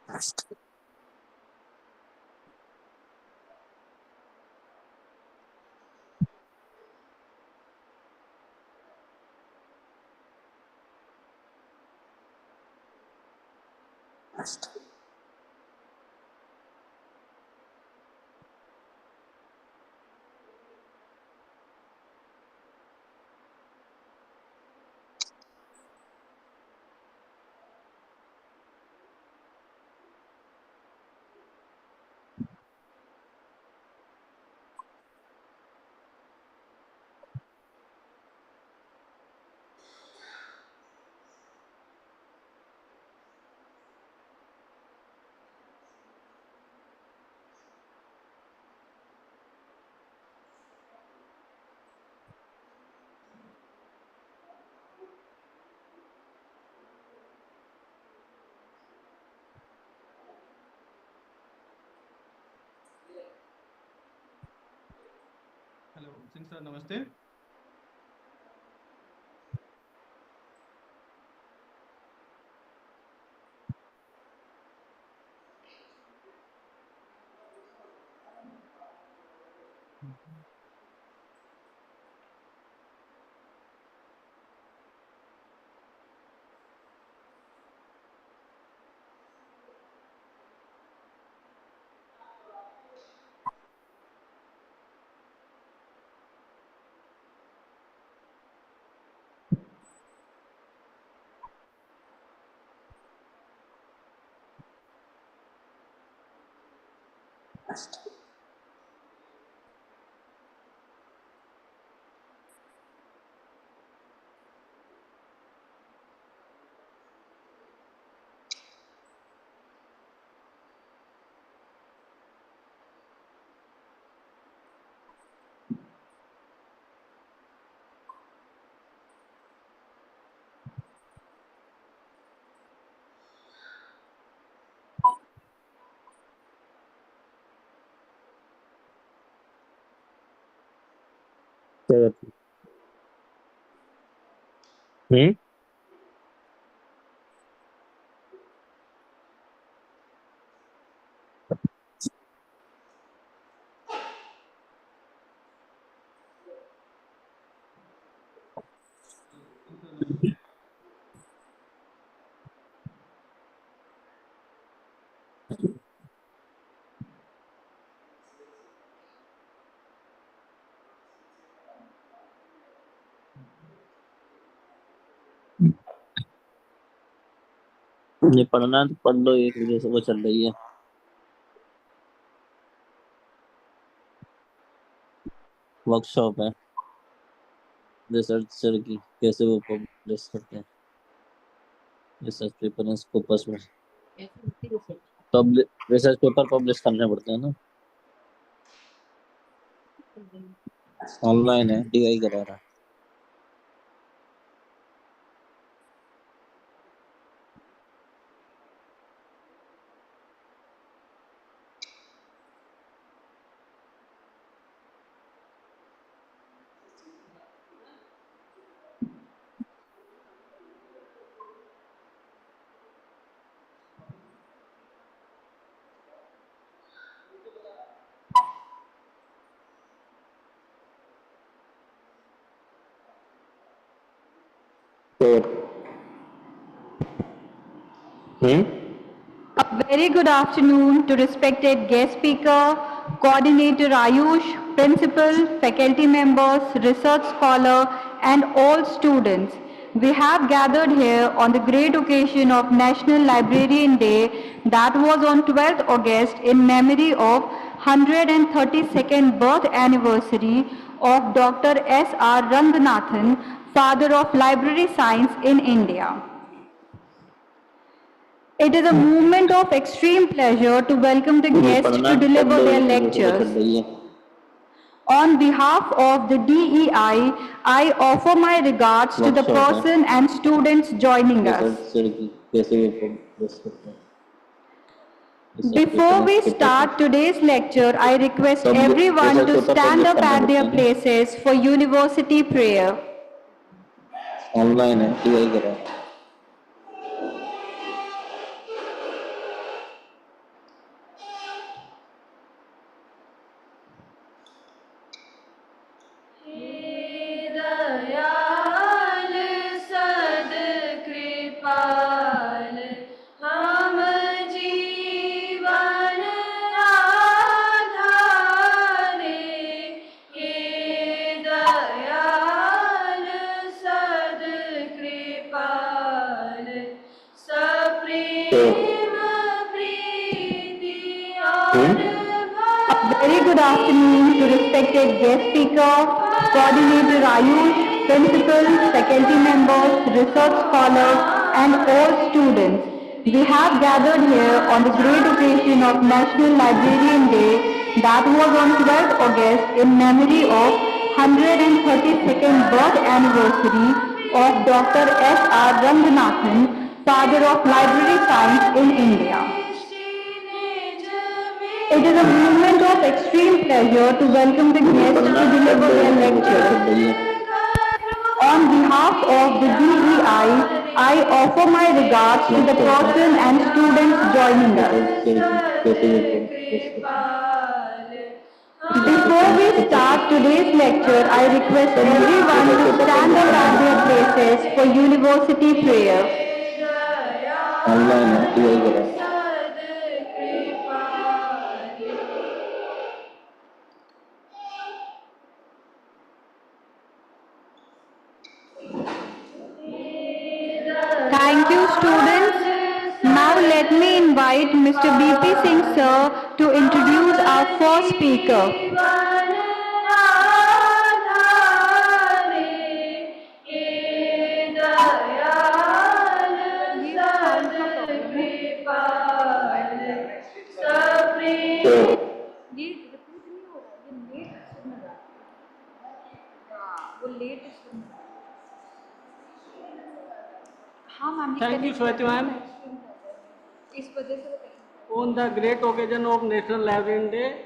Hello Singh sir, नमस्ते। हम्म ये पढ़ना है तो पढ़ लो, 1 बजे से वो चल रही है, वर्कशॉप है रिसर्चर की, कैसे वो पब्लिश करते हैं रिसर्च पेपर स्कोपस में। रिसर्च पेपर पब्लिश करने पड़ते हैं ना। ऑनलाइन है, डीआई करा रहा है। तो A very good afternoon to respected guest speaker, coordinator Ayush, principal, faculty members, research scholar and all students. We have gathered here on the great occasion of National Librarian Day that was on 12th August in memory of 132nd birth anniversary of Dr. S.R. Ranganathan, father of library science in India. It is a moment of extreme pleasure to welcome the ये guests पढ़ना to है तो पढ़ deliver low, their 1 बजे से वो चल lectures. रही है। On behalf of the DEI, I offer my regards to the workshop है person and students joining us. Researcher की, कैसे वो पब्लिश करते हैं research Before paper we Scopus में। start today's lecture, I request सब everyone research to paper stand publish up करने at पड़ते their हैं ना। places for university prayer. Online है, डीआई करा रहा है। A very good afternoon to respected guest speaker, coordinator Ayush, principal, faculty members, research scholars, and all students. We have gathered here on the great occasion of National Librarian Day that was on 12th August in memory of 132nd birth anniversary of Dr. S.R. Ranganathan, father of library science in India. It is a moment of extreme pleasure to welcome the guests to deliver their lecture. On behalf of the BEI, I offer my regards to the person and students joining us. Before we start today's lecture, I request everyone to stand up at their places for university prayer. Thank you, students. Now let me invite Mr. BP Singh sir to introduce our first speaker. Thank you, Swati ma'am. On the great occasion of National Librarian Day,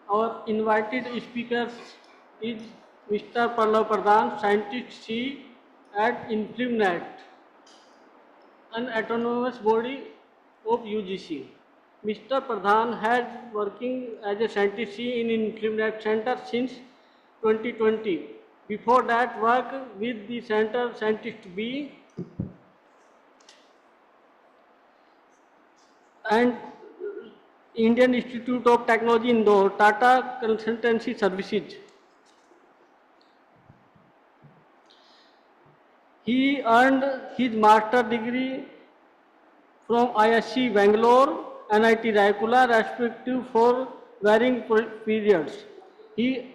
our invited speaker is Mr. Pallav Pradhan, Scientist C at InflimNet, an autonomous body of UGC. Mr. Pradhan has working as a Scientist C in InflimNet Center since 2020. Before that, work with the Center Scientist B and Indian Institute of Technology Indore, Tata Consultancy Services. He earned his master degree from ISC Bangalore, NIT Raipur, respective for varying periods. He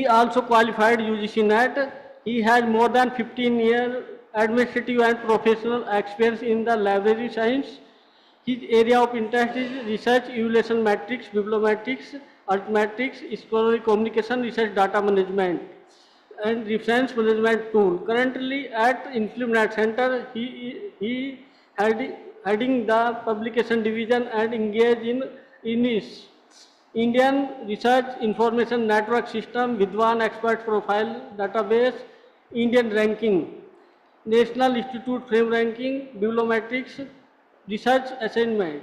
also qualified UGC NET. He has more than 15 years administrative and professional experience in the library science. His area of interest is research, evaluation metrics, bibliometrics, arithmetics, scholarly communication, research data management, and reference management tool. Currently at InflimNet Center, he heading the publication division and engaged in INIS, Indian Research Information Network System, Vidwan Expert Profile Database, Indian Ranking, National Institute Frame Ranking, Bibliometrics, Research Assignment.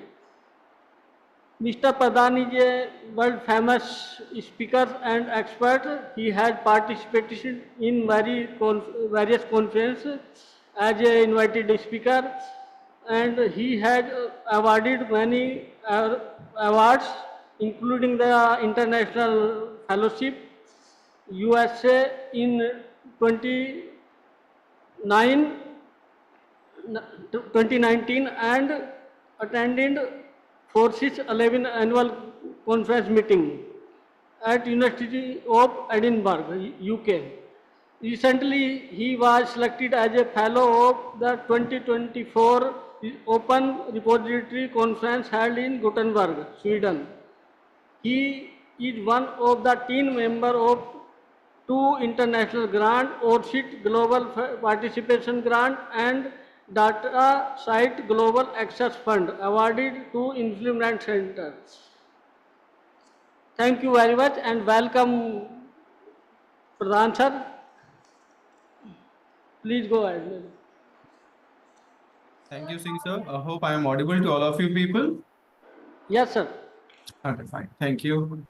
Mr. Pradhan is a world famous speaker and expert. He has participated in various conferences as an invited speaker, and he has awarded many awards, including the International Fellowship, USA in 29 2019 and attended Forces 11 annual conference meeting at University of Edinburgh, UK. Recently, he was selected as a fellow of the 2024 Open Repository Conference held in Gothenburg, Sweden. He is one of the 10 members of two international grants, ORCID Global Participation Grant and Data Site Global Access Fund awarded to InflimNet Center. Thank you very much and welcome, Pradhan sir. Please go ahead. Thank you, Singh sir. I hope I am audible to all of you people. Yes, sir. Okay, fine. Thank you.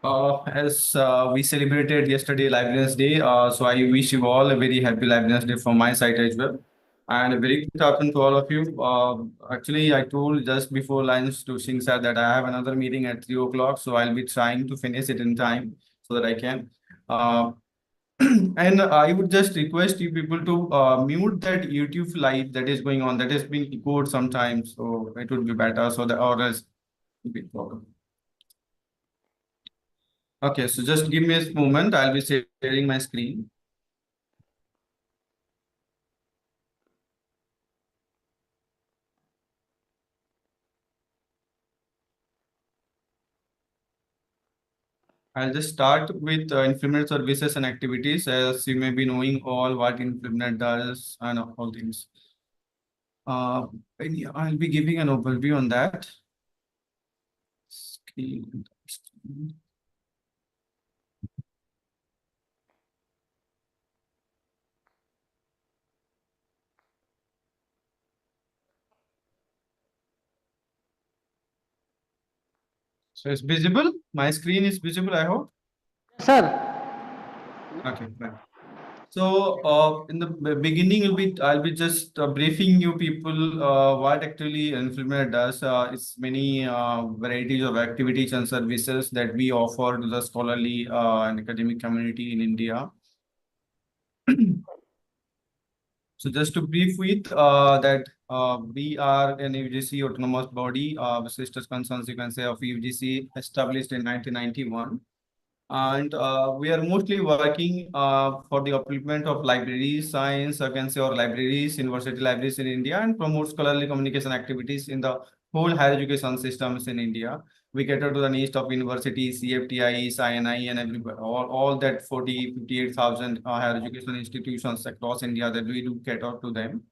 As we celebrated yesterday Librarians Day, so I wish you all a very happy Librarians Day from my side as well. And a very good afternoon to all of you. Actually, I told just before lunch to Singh sir that I have another meeting at 3 o'clock, so I'll be trying to finish it in time so that I can. And I would just request you people to mute that YouTube live that is going on, that is being echoed sometimes. So it would be better so that or else big problem. Okay, so just give me a moment. I'll be sharing my screen. I'll just start with Influent services and activities, as you may be knowing all what Influent does and all things. And yeah, I'll be giving an overview on that. Screen. So it's visible. My screen is visible, I hope. Sir, Okay, fine. So, in the beginning, I'll be just briefing you people what actually Influencer does. It's many varieties of activities and services that we offer to the scholarly and academic community in India. So, just to brief with that, we are an UGC autonomous body, sisters concerns you can say of UGC, established in 1991. And we are mostly working for the upliftment of libraries, science, I can say, or libraries, university libraries in India, and promote scholarly communication activities in the whole higher education systems in India. We cater to the needs of universities, CFTIs, INI, and everybody, all that 58,000 higher education institutions across India that we do cater to them.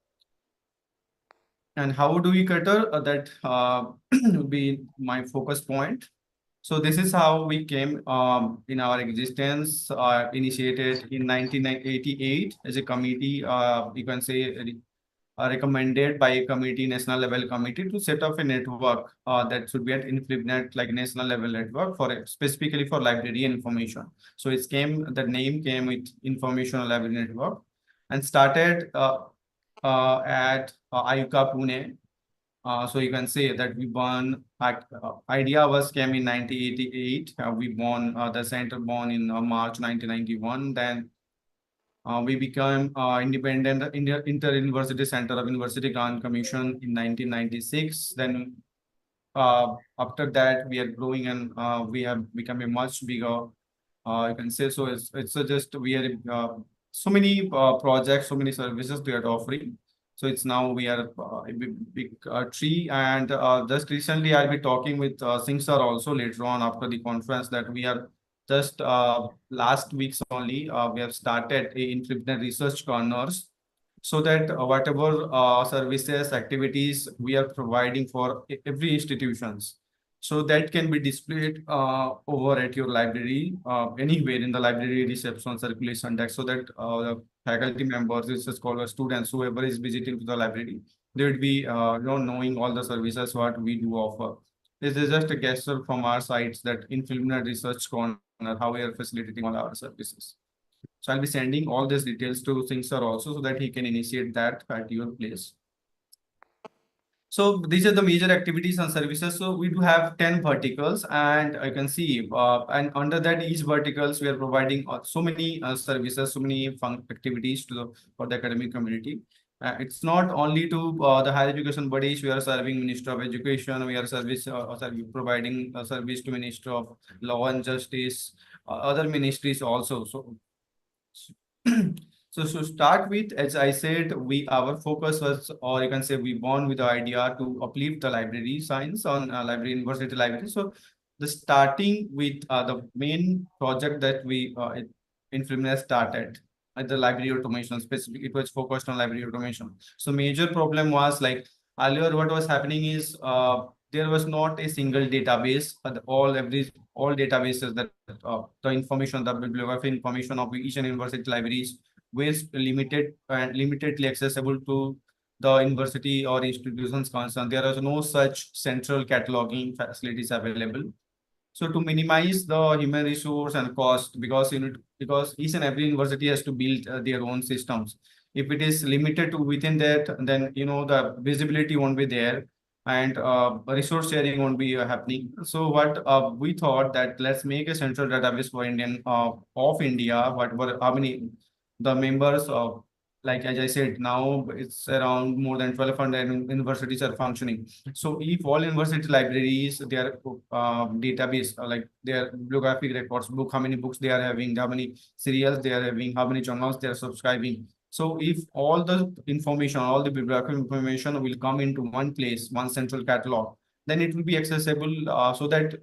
And how do we cater? That would be my focus point. So this is how we came in our existence, initiated in 1988 as a committee, you can say recommended by a committee, national level committee to set up a network that should be at InfluNet, like national level network for specifically for library and information. So the name came with Information Library Network and started at Ayuka, Pune. So you can say that we won. Idea was came in 1988. We won the center born in March 1991. Then we became independent inter-university center of University Grant Commission in 1996. Then after that, we are growing and we have become a much bigger. You can say so. It's just we are so many projects, so many services we are offering. So it's now we are a big tree, and just recently I'll be talking with Singh sir also later on after the conference that we are just last weeks only we have started a internet research corners so that whatever services activities we are providing for every institutions so that can be displayed over at your library anywhere in the library reception circulation desk so that the faculty members, research scholars, students, whoever is visiting to the library, they would be knowing all the services what we do offer. This is just a gesture from our sides that in Filmnet Research Corner, how we are facilitating all our services. So I'll be sending all these details to Singh sir also so that he can initiate that at your place. So these are the major activities and services. So we do have 10 verticals and I can see and under that each verticals we are providing so many services, so many fun activities to for the academic community. It's not only to the higher education bodies, we are serving Minister of Education, we are providing a service to Minister of Law and Justice, other ministries also. So so to start with, as I said, our focus was, or you can say, we born with the idea to uplift the library science on library university library. So the starting with the main project that we in Filmnet started at the library automation specific, it was focused on library automation. So major problem was like earlier what was happening is there was not a single database, but all databases that the information, the bibliography information of each and university libraries were limited and limitedly accessible to the university or institutions concerned. There is no such central cataloging facilities available. So to minimize the human resource and cost, because each and every university has to build their own systems. If it is limited to within that, then the visibility won't be there. and resource sharing won't be happening. So what we thought that let's make a central database for Indian of India. What how many the members of, like as I said, now it's around more than 1,200 universities are functioning. So if all university libraries, their database, like their bibliographic records, book, how many books they are having, how many serials they are having, how many journals they are subscribing. So if all the information, all the bibliographic information will come into one place, one central catalog, then it will be accessible so that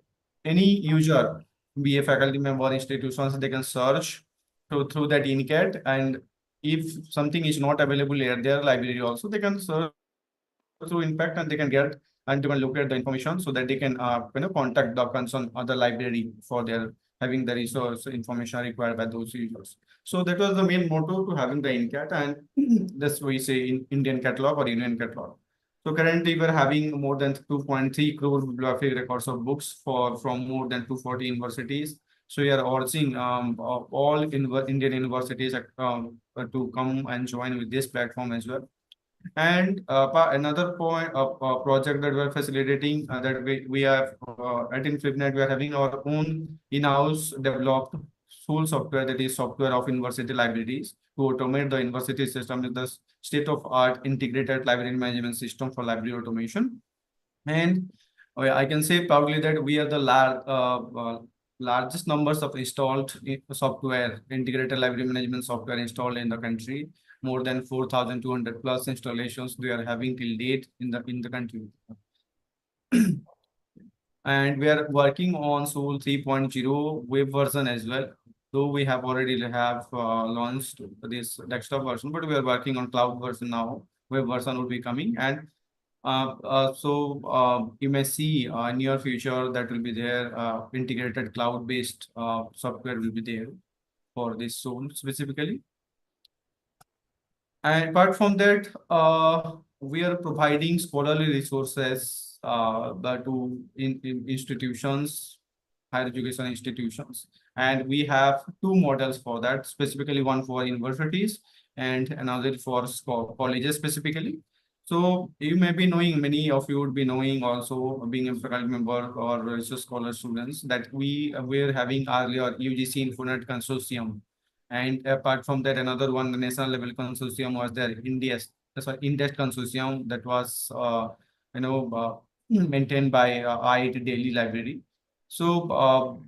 any user, be a faculty member, institutions, they can search through that INCAT, and if something is not available at their library also, they can search through impact and they can get and they can look at the information so that they can contact the concerned other library for their having the resource information required by those users. So that was the main motto to having the INCAT, and that's we say in Indian catalog or Union catalog. So currently we're having more than 2.3 crore bibliographic records of books for from more than 240 universities. So we are urging all Indian universities to come and join with this platform as well. And another point of project that we're facilitating that we have at InflipNet, we are having our own in-house developed school software, that is software of university libraries, to automate the university system with the state-of-art integrated library management system for library automation. And I can say proudly that we are the largest numbers of installed software, integrated library management software installed in the country. More than 4,200 plus installations we are having till date in the country. And we are working on Soul 3.0 web version as well. Though we have already have launched this desktop version, but we are working on cloud version now. Web version will be coming, and you may see in near future that will be there integrated cloud-based software will be there for this zone specifically. And apart from that, we are providing scholarly resources in institutions, higher education institutions, and we have two models for that, specifically one for universities and another for colleges specifically. So you may be knowing, many of you would be knowing also, being a faculty member or research scholar students, that we were having earlier UGC Infonet Consortium. And apart from that, another one, the national level consortium was there, Indest Consortium, that was maintained by IIT Delhi Library. So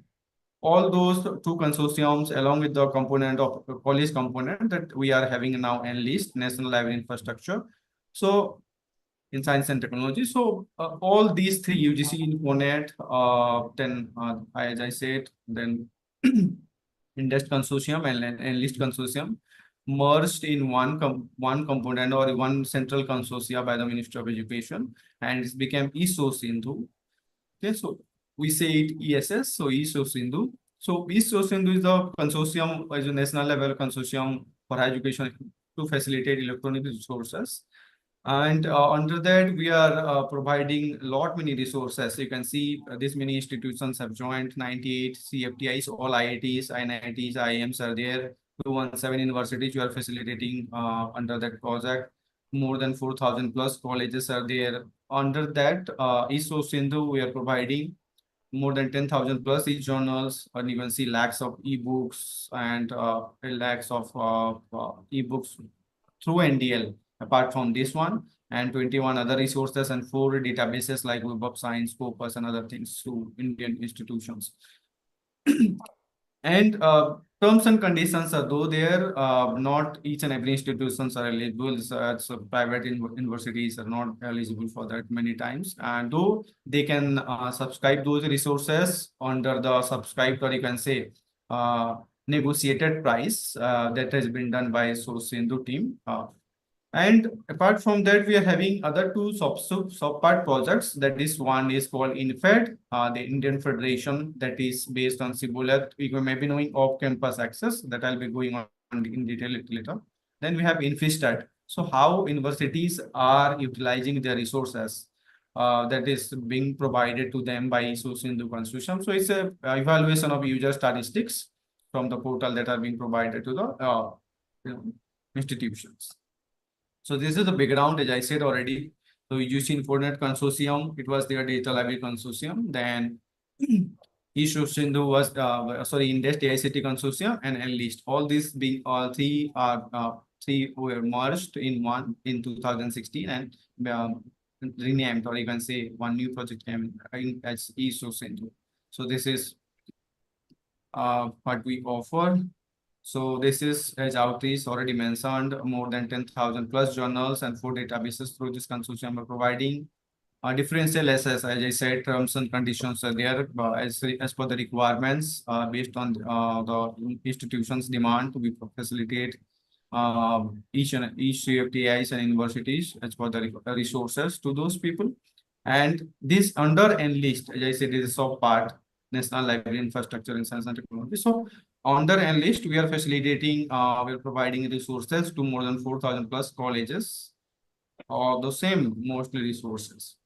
all those two consortiums, along with the component of college component that we are having now, NLIST, National Library Infrastructure. So in science and technology. So all these three, UGC, Infonet, then as I said, then Indest Consortium and Enlist Consortium merged in one component or one central consortia by the Ministry of Education, and it became ESO Sindhu. Okay, so we say it ESS, so ESO Sindhu. So ESO Sindhu is the consortium, is a national level consortium for higher education to facilitate electronic resources. And under that, we are providing lot many resources. You can see this many institutions have joined, 98 CFTIs, all IITs, INITs, IIMs are there, 217 universities you are facilitating under that project. More than 4,000 plus colleges are there. Under that, ISO Sindhu, we are providing more than 10,000 plus e-journals, and you can see lakhs of ebooks and lakhs of ebooks through NDL. Apart from this one, and 21 other resources and 4 databases like Web of Science, Scopus, and other things to Indian institutions. And terms and conditions are though there, not each and every institutions are eligible. So private universities are not eligible for that many times. And though they can subscribe those resources under the subscribed, or you can say negotiated price that has been done by Source Sindhu team. And apart from that, we are having other two sub-part projects. That is, one is called INFED, the Indian Federation, that is based on Cibola. You may be knowing off-campus access, that I'll be going on in detail later. Then we have InfiStat. So how universities are utilizing their resources that is being provided to them by Sindhu Consortium. So it's a evaluation of user statistics from the portal that are being provided to the institutions. So this is the background, as I said already. So UGC Infonet Consortium, it was their data library consortium. Then Issue Sindhu was sorry, Index DICT consortium and Enlist. All these being all three are three were merged in one in 2016 and renamed, or you can say one new project came in as Issue Sindhu. So this is what we offer. So this is, as outreach already mentioned, more than 10,000 plus journals and 4 databases through this consortium are providing differential SS, as I said, terms and conditions are there as per the requirements based on the institution's demand to be facilitate each CFTIs and universities as per the resources to those people. And this under Enlist, as I said, is a sub part, National Library Infrastructure in Science and Technology. So under Enlist, we are facilitating, we are providing resources to more than 4,000 plus colleges, or the same mostly resources.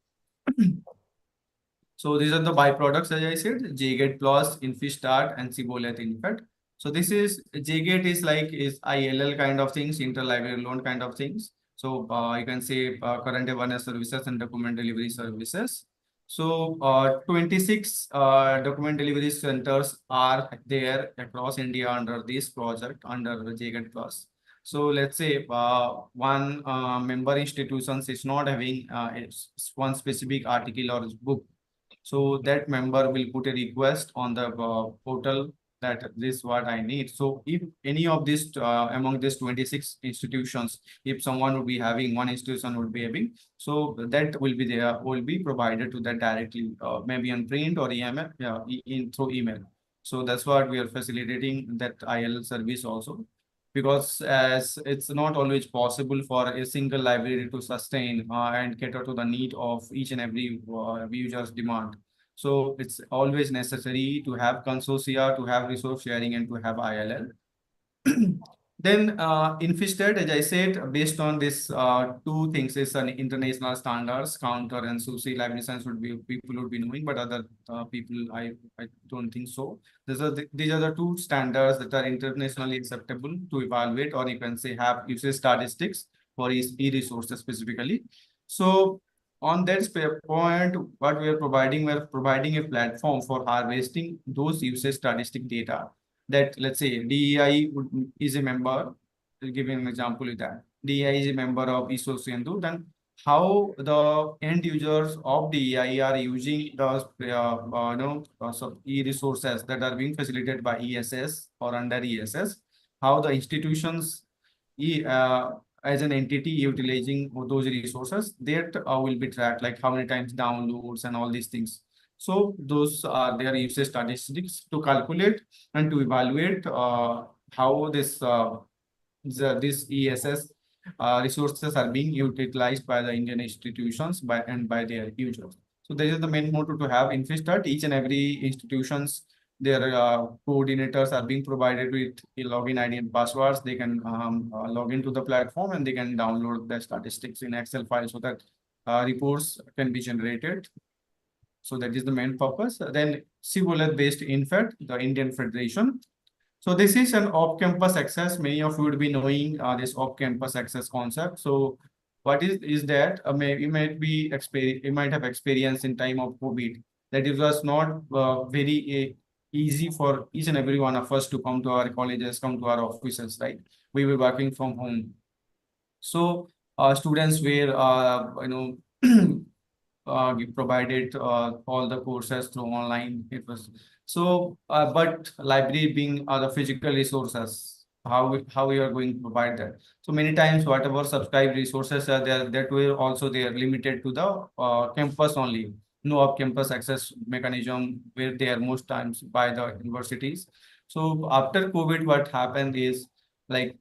So these are the byproducts, as I said, JGate plus, InfiStart, and Cibolet Infet. So this is JGate is like is ILL kind of things, interlibrary loan kind of things. So you can say current awareness services and document delivery services. So 26 document delivery centers are there across India under this project under the JGate plus. So let's say one member institutions is not having one specific article or book. So that member will put a request on the portal that this is what I need. So if any of these among these 26 institutions, if someone would be having, one institution would be having, so that will be there, will be provided to that directly, maybe on print or email, in through email. So that's what we are facilitating that IL service also, because as it's not always possible for a single library to sustain and cater to the need of each and every user's demand. So it's always necessary to have consortia, to have resource sharing, and to have ILL. Then Infisted, as I said, based on this two things, is an international standards, Counter and SUSI library science would be people would be knowing, but other people I don't think so. These are the two standards that are internationally acceptable to evaluate, or you can say have usage statistics for e-resources specifically. So on that point, what we're providing a platform for harvesting those usage statistic data that, let's say, DEI is a member. I'll give you an example with that. DEI is a member of ISO, then how the end users of DEI are using those e-resources that are being facilitated by ESS or under ESS, how the institutions as an entity utilizing those resources, that will be tracked, like how many times downloads and all these things. So those are their usage statistics to calculate and to evaluate how this ESS resources are being utilized by the Indian institutions by their users. So this is the main motto to have InfiStart. Each and every institutions, their coordinators are being provided with a login ID and passwords. They can log into the platform and they can download the statistics in Excel file so that reports can be generated. So that is the main purpose. Then CWOLET based INFED, the Indian Federation. So this is an off-campus access. Many of you would be knowing this off-campus access concept. So what is that? You might have experienced in time of COVID that it was not very easy for each and every one of us to come to our colleges, come to our offices, right? We were working from home. So students were, we provided all the courses through online. It was so, but library being the physical resources, how we are going to provide that. So many times, whatever subscribed resources are there, that were also they are limited to the campus only. No off-campus access mechanism were there most times by the universities. So after COVID, what happened is like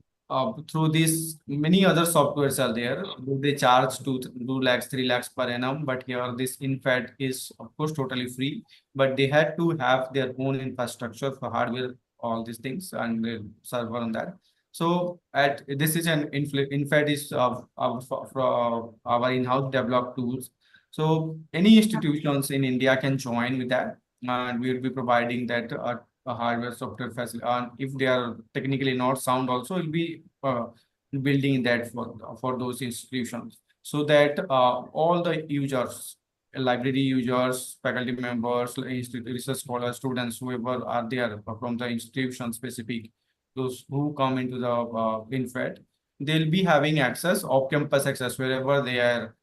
through these many other softwares are there. They charge 2 lakhs, 3 lakhs per annum, but here this InFed is of course totally free. But they had to have their own infrastructure for hardware, all these things, and server on that. So at this is an InFed is for our in-house developed tools. So any institutions in India can join with that, and we will be providing that a hardware software facility. And if they are technically not sound, also will be building that for those institutions. so that all the users, library users, faculty members, research scholars, students, whoever are there from the institution specific, those who come into the InFed, they'll be having access, off-campus access, wherever they are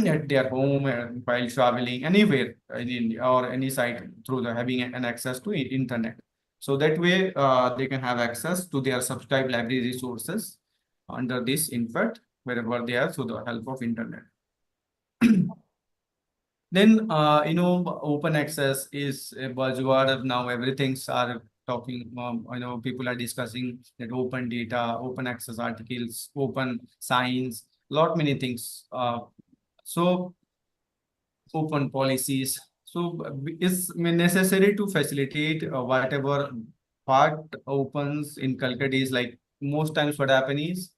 at their home while traveling anywhere in India or any site through the having an access to internet. So that way they can have access to their subscribed library resources under this InFed wherever they are through the help of internet. Then, open access is a buzzword now. Everything's are talking, people are discussing that open data, open access articles, open science, lot many things. So open policies. So it's necessary to facilitate whatever part opens in Calcutta is like most times what happen is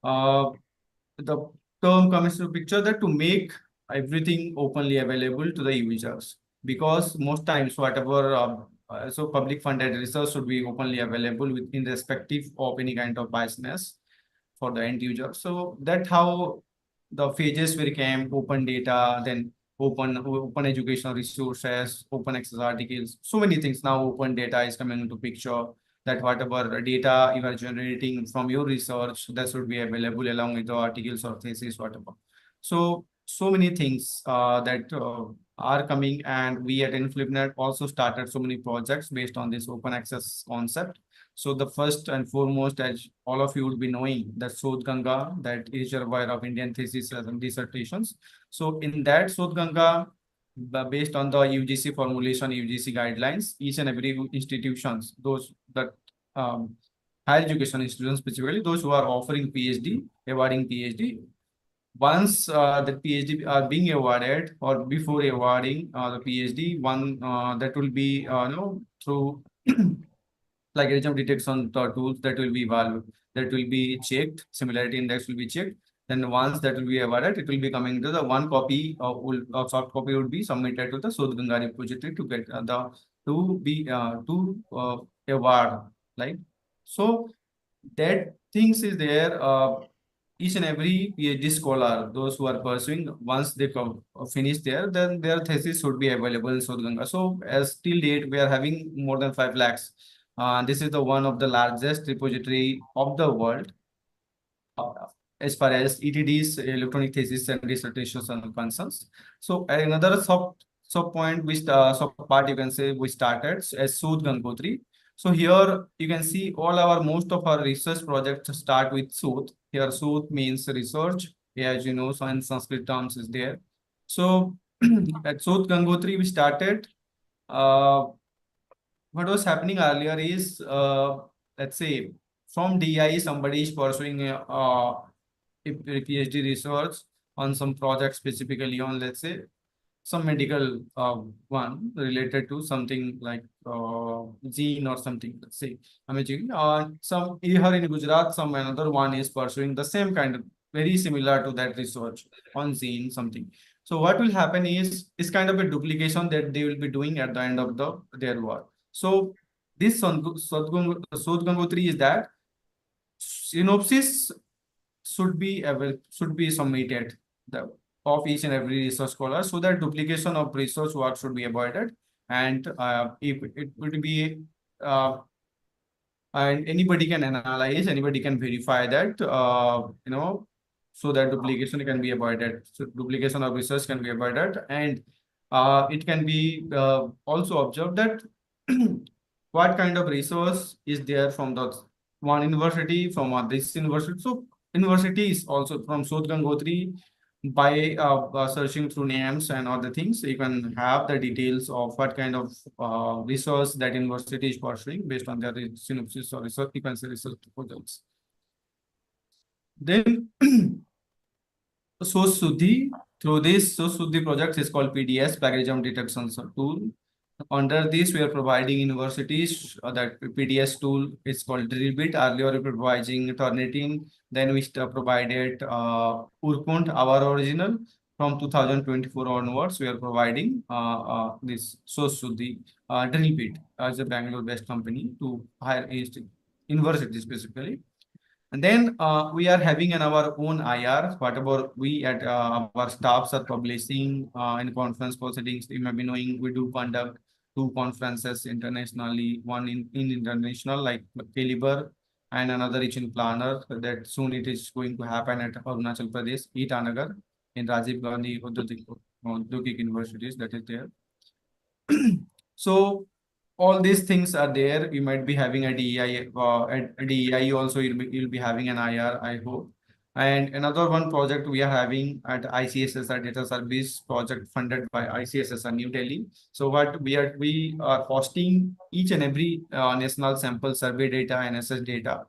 uh, the term comes to picture that to make everything openly available to the users, because most times whatever so public funded research should be openly available with irrespective of any kind of biasness for the end user. So that how the phases where came open data, then open educational resources, open access articles, so many things. Now open data is coming into picture, that whatever data you are generating from your research, that should be available along with the articles or thesis, whatever. So many things that are coming, and we at InflipNet also started so many projects based on this open access concept. So the first and foremost, as all of you would be knowing, that Sodh Ganga, that is aware of Indian thesis and dissertations. So in that Sodh Ganga, based on the UGC formulation, UGC guidelines, each and every institutions, those that higher education institutions, specifically those who are offering PhD, awarding PhD, once the PhD are being awarded or before awarding the PhD, one that will be through plagiarism detection tools that will be evaluated, that will be checked, similarity index will be checked. Then once that will be awarded, it will be coming to the one copy of soft copy would be submitted to the Sodh Ganga repository to get the to be to award, like so that things is there. Each and every PhD scholar, those who are pursuing, once they finish there, then their thesis should be available in Sodh Ganga. So as till date, we are having more than 5 lakhs. This is the one of the largest repository of the world uh, as far as ETD's electronic thesis and dissertations are concerned. So another sub point which sub part you can say we started as Sudh Gangotri. So here you can see all our most of our research projects start with Sudh. Here Sudh means research, as you know, so in Sanskrit terms is there. So at Sudh Gangotri we started. Uh, what was happening earlier is let's say from DI somebody is pursuing a PhD research on some project specifically on, let's say, some medical one related to something like gene or something, let's say imaging. Some here in Gujarat, some another one is pursuing the same kind of very similar to that research on gene something. So what will happen is kind of a duplication that they will be doing at the end of their work. So this Sodh Gangotri is that synopsis should be submitted the, of each and every research scholar, so that duplication of research work should be avoided, and if it would be and anybody can analyze, anybody can verify that so that duplication can be avoided, so duplication of research can be avoided, and it can be also observed that what kind of resource is there from the one university, from this university. So universities also from Sodh Gangotri, by searching through names and other things, you can have the details of what kind of resource that university is pursuing based on their synopsis or research, you can say research proposals. Then Source Suddhi, through this Source Suddhi project is called PDS, plagiarism detection tool. Under this, we are providing universities that PDS tool is called Drillbit. Earlier, we were providing Turnitin. Then we provided Urkund, our original. From 2024 onwards, we are providing this Source Suddhi Drillbit as a Bangalore-based company to higher universities specifically. And then we are having in our own IR, whatever we at our staffs are publishing in conference proceedings. You may be knowing we do conduct two conferences internationally, one in international like Caliber and another is in Planner. That soon it is going to happen at Arunachal Pradesh, Itanagar in Rajiv Gandhi Audyogik Universities that is there. So all these things are there. You might be having a DEI, at DEI also you'll be having an IR, I hope. And another one project we are having at ICSSR Data Service project funded by ICSSR New Delhi. So what we are hosting each and every national sample survey data and SS data,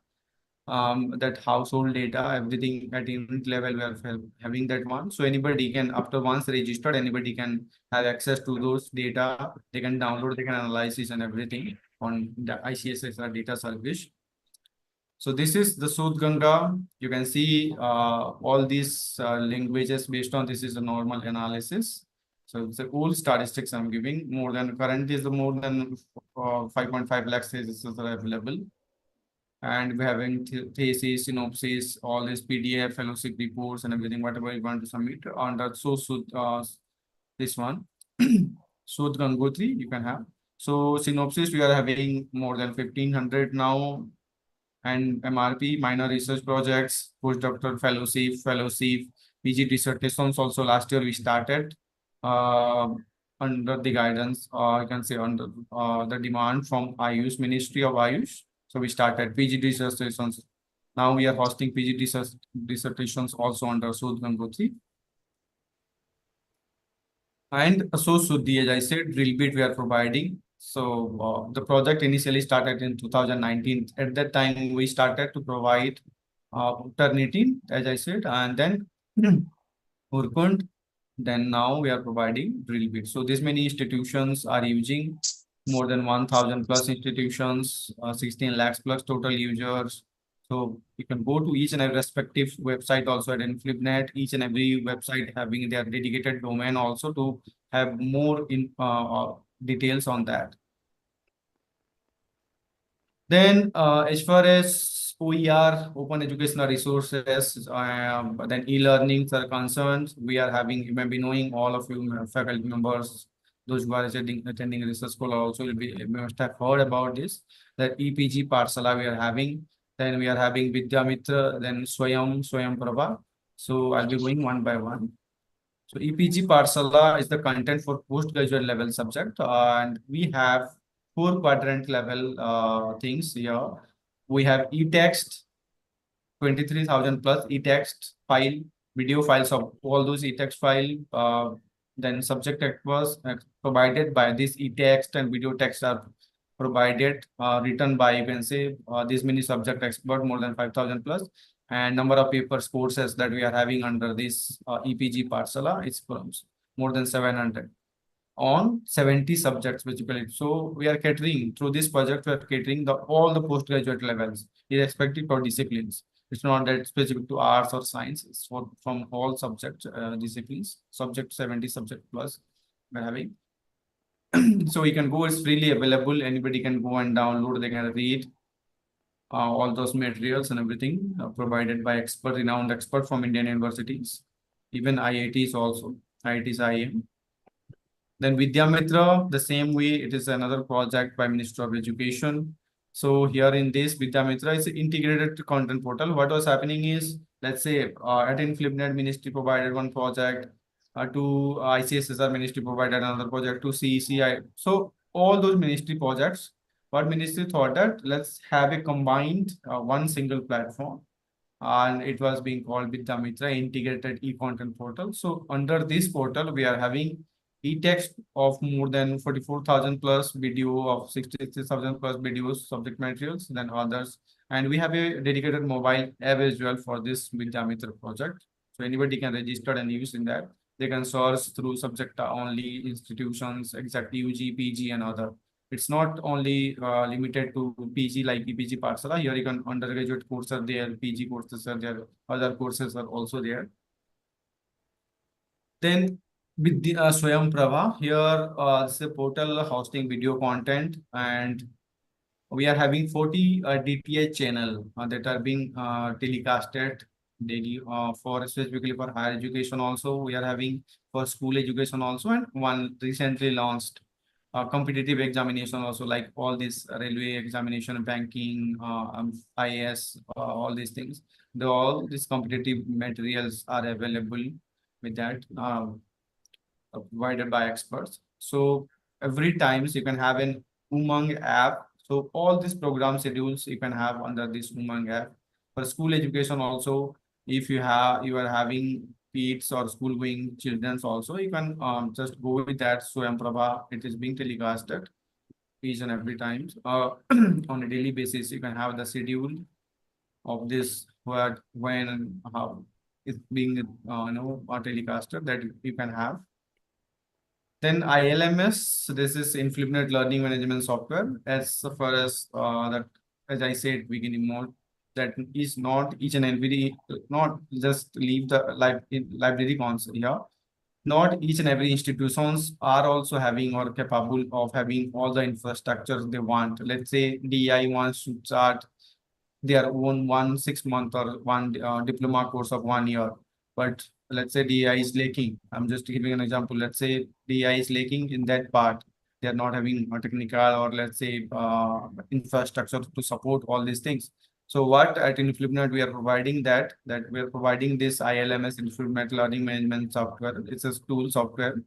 that household data, everything at unit level, we are having that one. So anybody can, after once registered, anybody can have access to those data. They can download, they can analyze and everything on the ICSSR data service. So this is the Sudh Ganga. You can see all these languages based on this is a normal analysis. So it's a old statistics I'm giving. More than current is the more than 5.5 lakh cases are available, and we're having thesis, synopsis, all this PDF, fellowship reports, and everything, whatever you want to submit under this one, Sudh Gangotri, you can have. So synopsis, we are having more than 1500 now, and MRP, minor research projects, postdoctoral fellowship, PG dissertations also last year we started uh, under the guidance, I can say under the demand from Ayush, Ministry of Ayush. So we started PG dissertations. Now we are hosting PG dissertations also under Sudh Gangotri. And so Suddhi, as I said, drill bit we are providing. So the project initially started in 2019. At that time, we started to provide Turnitin, as I said, and then Urkund. Then now we are providing drill bit. So this many institutions are using, more than 1000 plus institutions, 16 lakhs plus total users. So you can go to each and every respective website also at Inflibnet, each and every website having their dedicated domain also to have more in details on that. Then, as far as OER, open educational resources, then e-learnings are concerned, we are having, you may be knowing, all of you faculty members, those who are attending research school also will be, you must have heard about this, that EPG Parsala we are having, then we are having Vidya Mitra, then Swayam Prabha. So I'll be going one by one. So EPG Parsala is the content for postgraduate level subject, and we have four quadrant level things here. We have e-text, 23,000 plus e-text file, video files of all those e-text file. Then subject text was provided by this e-text, and video text are provided, written by, you can say, this many subject expert, more than 5,000 plus, and number of papers courses that we are having under this EPG Parsala is more than 700 on 70 subjects basically. So we are catering through this project, we are catering all the postgraduate levels, irrespective of disciplines. It's not that specific to arts or science, it's from all subject disciplines, subject 70 subject plus we're having. So you can go, it's freely available, anybody can go and download, they can read all those materials and everything provided by renowned expert from Indian universities, even IITs also, IITs, IIM. Then Vidyamitra, the same way, it is another project by Ministry of Education. So here in this Vidyamitra is integrated content portal. What was happening is, let's say at Inflibnet Ministry provided one project, to ICSSR Ministry provided another project, to CECI. So all those ministry projects, what ministry thought that let's have a combined one single platform, and it was being called Vidyamitra Integrated E-Content Portal. So under this portal, we are having e-text of more than 44,000 plus, video of 66,000 plus videos, subject materials, then others. And we have a dedicated mobile app as well for this Vidyamitra project. So anybody can register and use in that. They can source through subject only institutions, exact UG, PG, and other. It's not only limited to PG like EPG Parsala. Here you can undergraduate courses are there, PG courses are there, other courses are also there. Then with the Swayam Prabha, here this is a portal hosting video content, and We are having 40 DTH channel that are being telecasted daily for specifically for higher education also. We are having for school education also, and one recently launched competitive examination also, like all this railway examination, banking, IAS, all these things. All these competitive materials are available with that. Provided by experts. So every times you can have an Umang app. So all these program schedules you can have under this Umang app. For school education also, if you are having kids or school going children also, you can just go with that Swayam Prabha. It is being telecasted each and every time. On a daily basis, you can have the schedule of this what when and how it's being telecasted that you can have. Then ILMS, this is Implement Learning Management Software. As far as that, as I said, beginning mode, that is not each and every, not just leave the library concept here. Not each and every institutions are also having or capable of having all the infrastructure they want. Let's say DI wants to start their own 1 6 month or one diploma course of 1 year. But let's say DI is lacking. I'm just giving an example. Let's say DI is lacking in that part. They are not having a technical or let's say infrastructure to support all these things. So what at Influminate we are providing that we are providing this ILMS Influminate Learning Management Software. It's a tool software.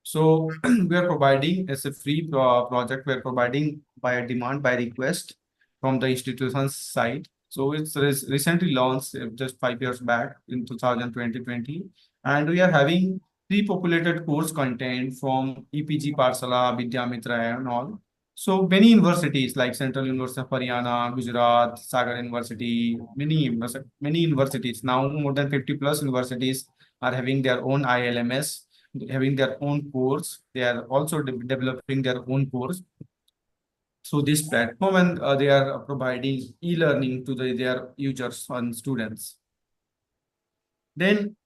So we are providing as a free project. We are providing by a demand by request from the institution's side. So it's recently launched just 5 years back in 2020, and we are having pre-populated course content from EPG Parsala, Vidyamitra and all. So many universities like Central University of Haryana, Gujarat, Sagar University, many universities now more than 50 plus universities are having their own ILMS, having their own course. They are also developing their own course through this platform, and they are providing e-learning to their users and students. Then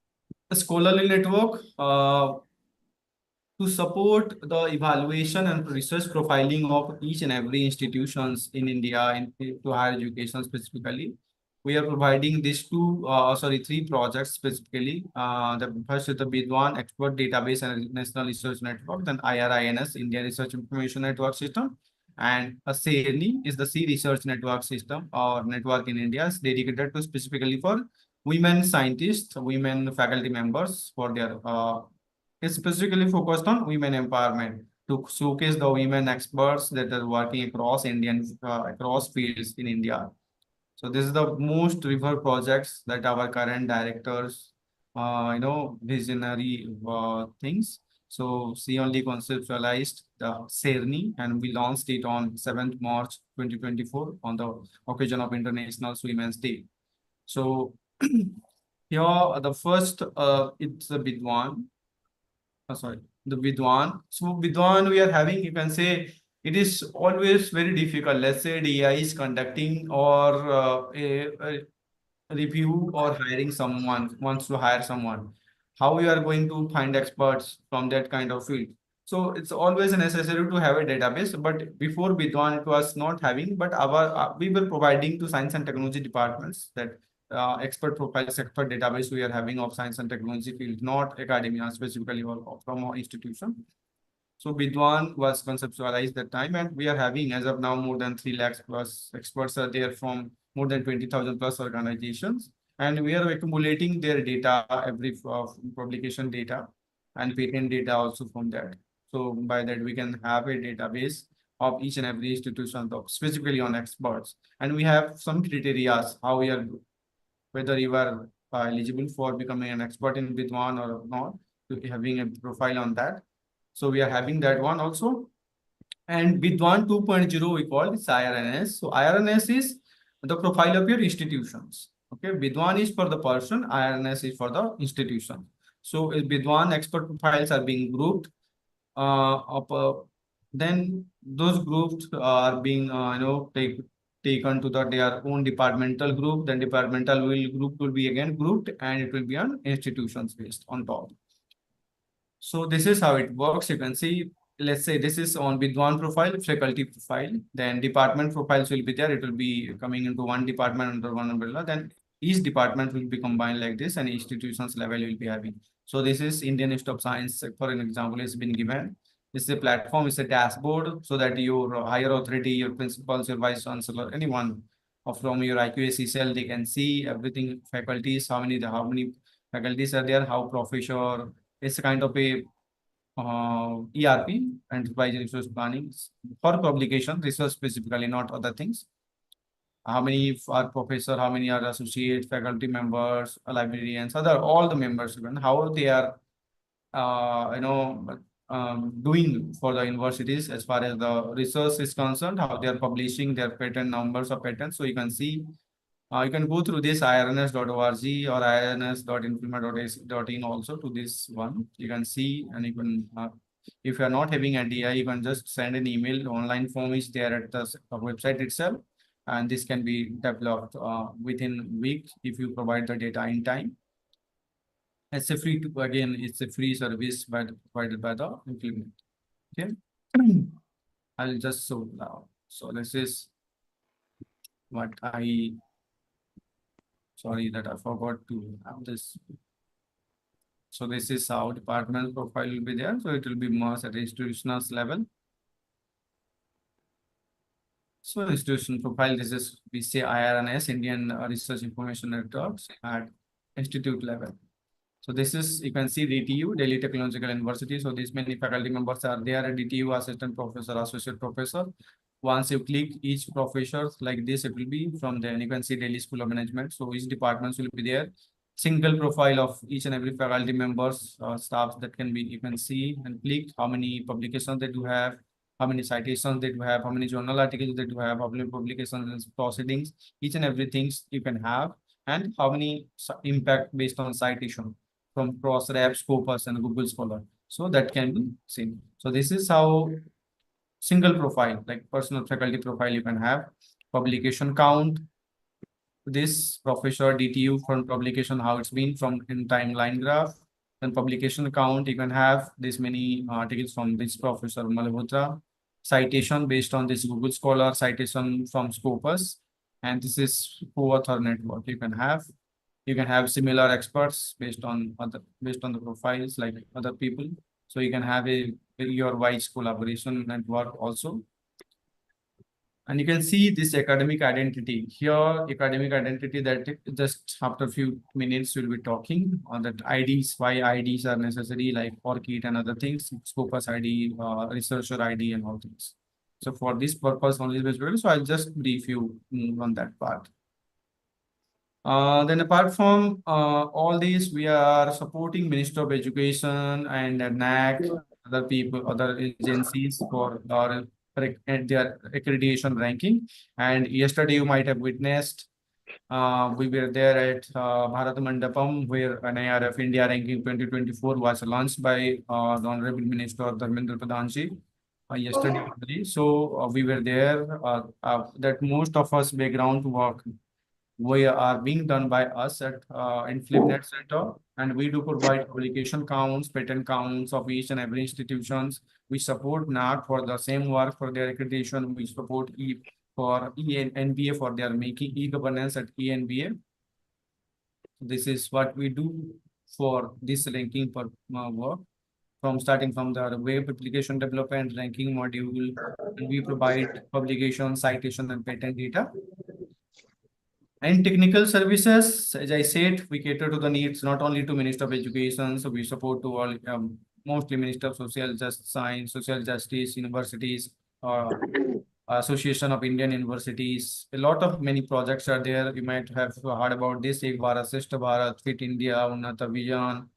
the scholarly network to support the evaluation and research profiling of each and every institutions in India to higher education specifically. We are providing these three projects specifically. The first is the Bidwan Expert Database and National Research Network, then IRINS, India Research Information Network System, and a CERNI is the C Research Network System or network in India is dedicated to specifically for women scientists, women faculty members for their is specifically focused on women empowerment to showcase the women experts that are working across across fields in India. So this is the most referred projects that our current directors, visionary things. So she only conceptualized the CERNI and we launched it on 7th March 2024 on the occasion of International Women's Day. So here the first, it's a big one. Sorry, the Vidwan. So Vidwan we are having, you can say it is always very difficult. Let's say DI is conducting or a review or hiring someone, wants to hire someone. How you are going to find experts from that kind of field? So it's always necessary to have a database. But before Vidwan, it was not having, but our we were providing to science and technology departments that expert profiles, expert database we are having of science and technology field, not academia specifically or from our institution. So Vidwan was conceptualized that time, and we are having as of now more than 3 lakhs plus experts are there from more than 20,000 plus organizations, and we are accumulating their data every publication data and patent data also from that. So by that we can have a database of each and every institution specifically on experts, and we have some criteria how we are whether you are eligible for becoming an expert in Vidwan or not, to having a profile on that. So we are having that one also. And Vidwan 2.0 we call this IRNS. So IRNS is the profile of your institutions. Okay, Vidwan is for the person, IRNS is for the institution. So Vidwan expert profiles are being grouped then those groups are being taken to their own departmental group. Then departmental group will be again grouped and it will be on institutions based on top. So this is how it works. You can see let's say this is on Vidwan profile, faculty profile, then department profiles will be there. It will be coming into one department under one umbrella. Then each department will be combined like this, and institutions level will be having. So this is Indian Institute of Science, for an example, has been given. This is a platform, it's a dashboard, so that your higher authority, your principals, your vice chancellor, anyone from your IQAC cell, they can see everything, faculties, how many faculties are there, how professor. It's a kind of a ERP, enterprise resource planning, for publication, research specifically, not other things. How many are professor, how many are associate, faculty members, librarians, other all the members, even how they are, doing for the universities as far as the research is concerned, how they are publishing their patent numbers of patents. So you can see, you can go through this irns.org or irns.infima.ac.in also to this one. You can see, and you can, if you are not having a DI, you can just send an email. Online form is there at the website itself, and this can be developed within week if you provide the data in time. It's a free to, again, it's a free service provided by the implement. Okay. I'll just show now. So this is what sorry that I forgot to have this. So this is how department profile will be there. So it will be merged at institutional level. So institution profile, this is, we say IRNS, Indian Research Information Networks at institute level. So this is, you can see DTU, Delhi Technological University. So these many faculty members are there at DTU, assistant professor, associate professor. Once you click each professor like this, it will be from there. And you can see Delhi School of Management. So each departments will be there. Single profile of each and every faculty members, staff that can be, you can see and click how many publications they do have, how many citations they do have, how many journal articles they do have, how many publications and proceedings, each and everything you can have, and how many impact based on citation from Crossref, Scopus, and Google Scholar. So that can be seen. So this is how single profile, like personal faculty profile, you can have publication count. This professor DTU from publication, how it's been from in timeline graph. Then publication count, you can have this many articles from this professor Malhotra. Citation based on this Google Scholar, citation from Scopus, and this is co-author network. You can have similar experts based on the profiles like other people. So you can have your wise collaboration network also. And you can see this academic identity here, academic identity that just after a few minutes we'll be talking on that IDs, why IDs are necessary, like ORCID and other things, Scopus ID, researcher ID and all things. So for this purpose only, so I'll just brief you on that part. Then apart from all these, we are supporting Minister of Education and NAC, other people, other agencies for their accreditation ranking. And yesterday you might have witnessed, we were there at Bharat Mandapam, where an IRF India ranking 2024 was launched by the Honorable Minister Dharmendra Pradhanji yesterday. So we were there. That most of us background work we are being done by us at in FlipNet Center, and we do provide publication counts, patent counts of each and every institutions. We support NAC for the same work for their accreditation. We support for NBA for their making e-governance at ENBA. This is what we do for this ranking for work. Starting from the web application development ranking module, and we provide publication, citation, and patent data. And technical services, as I said, we cater to the needs not only to Minister of Education, so we support to all, mostly Minister of Social Science, Social Justice, universities, Association of Indian Universities. A lot of many projects are there. You might have heard about this: Ek Bharat, Shrestha Bharat, Fit India, Unnata Vision,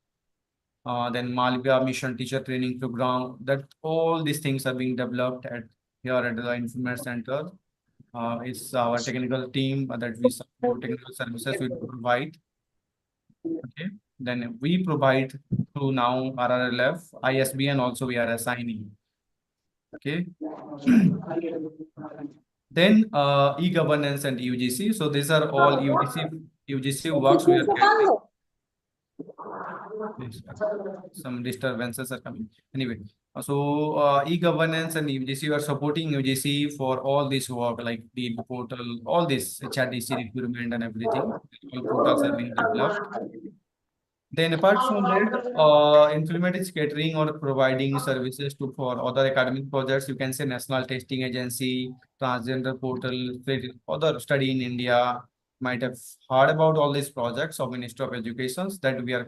then Malvya Mission Teacher Training Program. That all these things are being developed here at the Information Center. It's our technical team that we support, technical services we provide. Okay. Then we provide through now RRLF, ISBN also we are assigning. Okay. Then e-governance and UGC. So these are all UGC works we are getting. Some disturbances are coming. Anyway, E-governance and UGC, we are supporting UGC for all this work, like the portal, all this HRDC recruitment and everything. All portals are being developed. Then apart from that, implement is catering or providing services to for other academic projects. You can say National Testing Agency, Transgender Portal, other study in India might have heard about all these projects of Ministry of Education that we are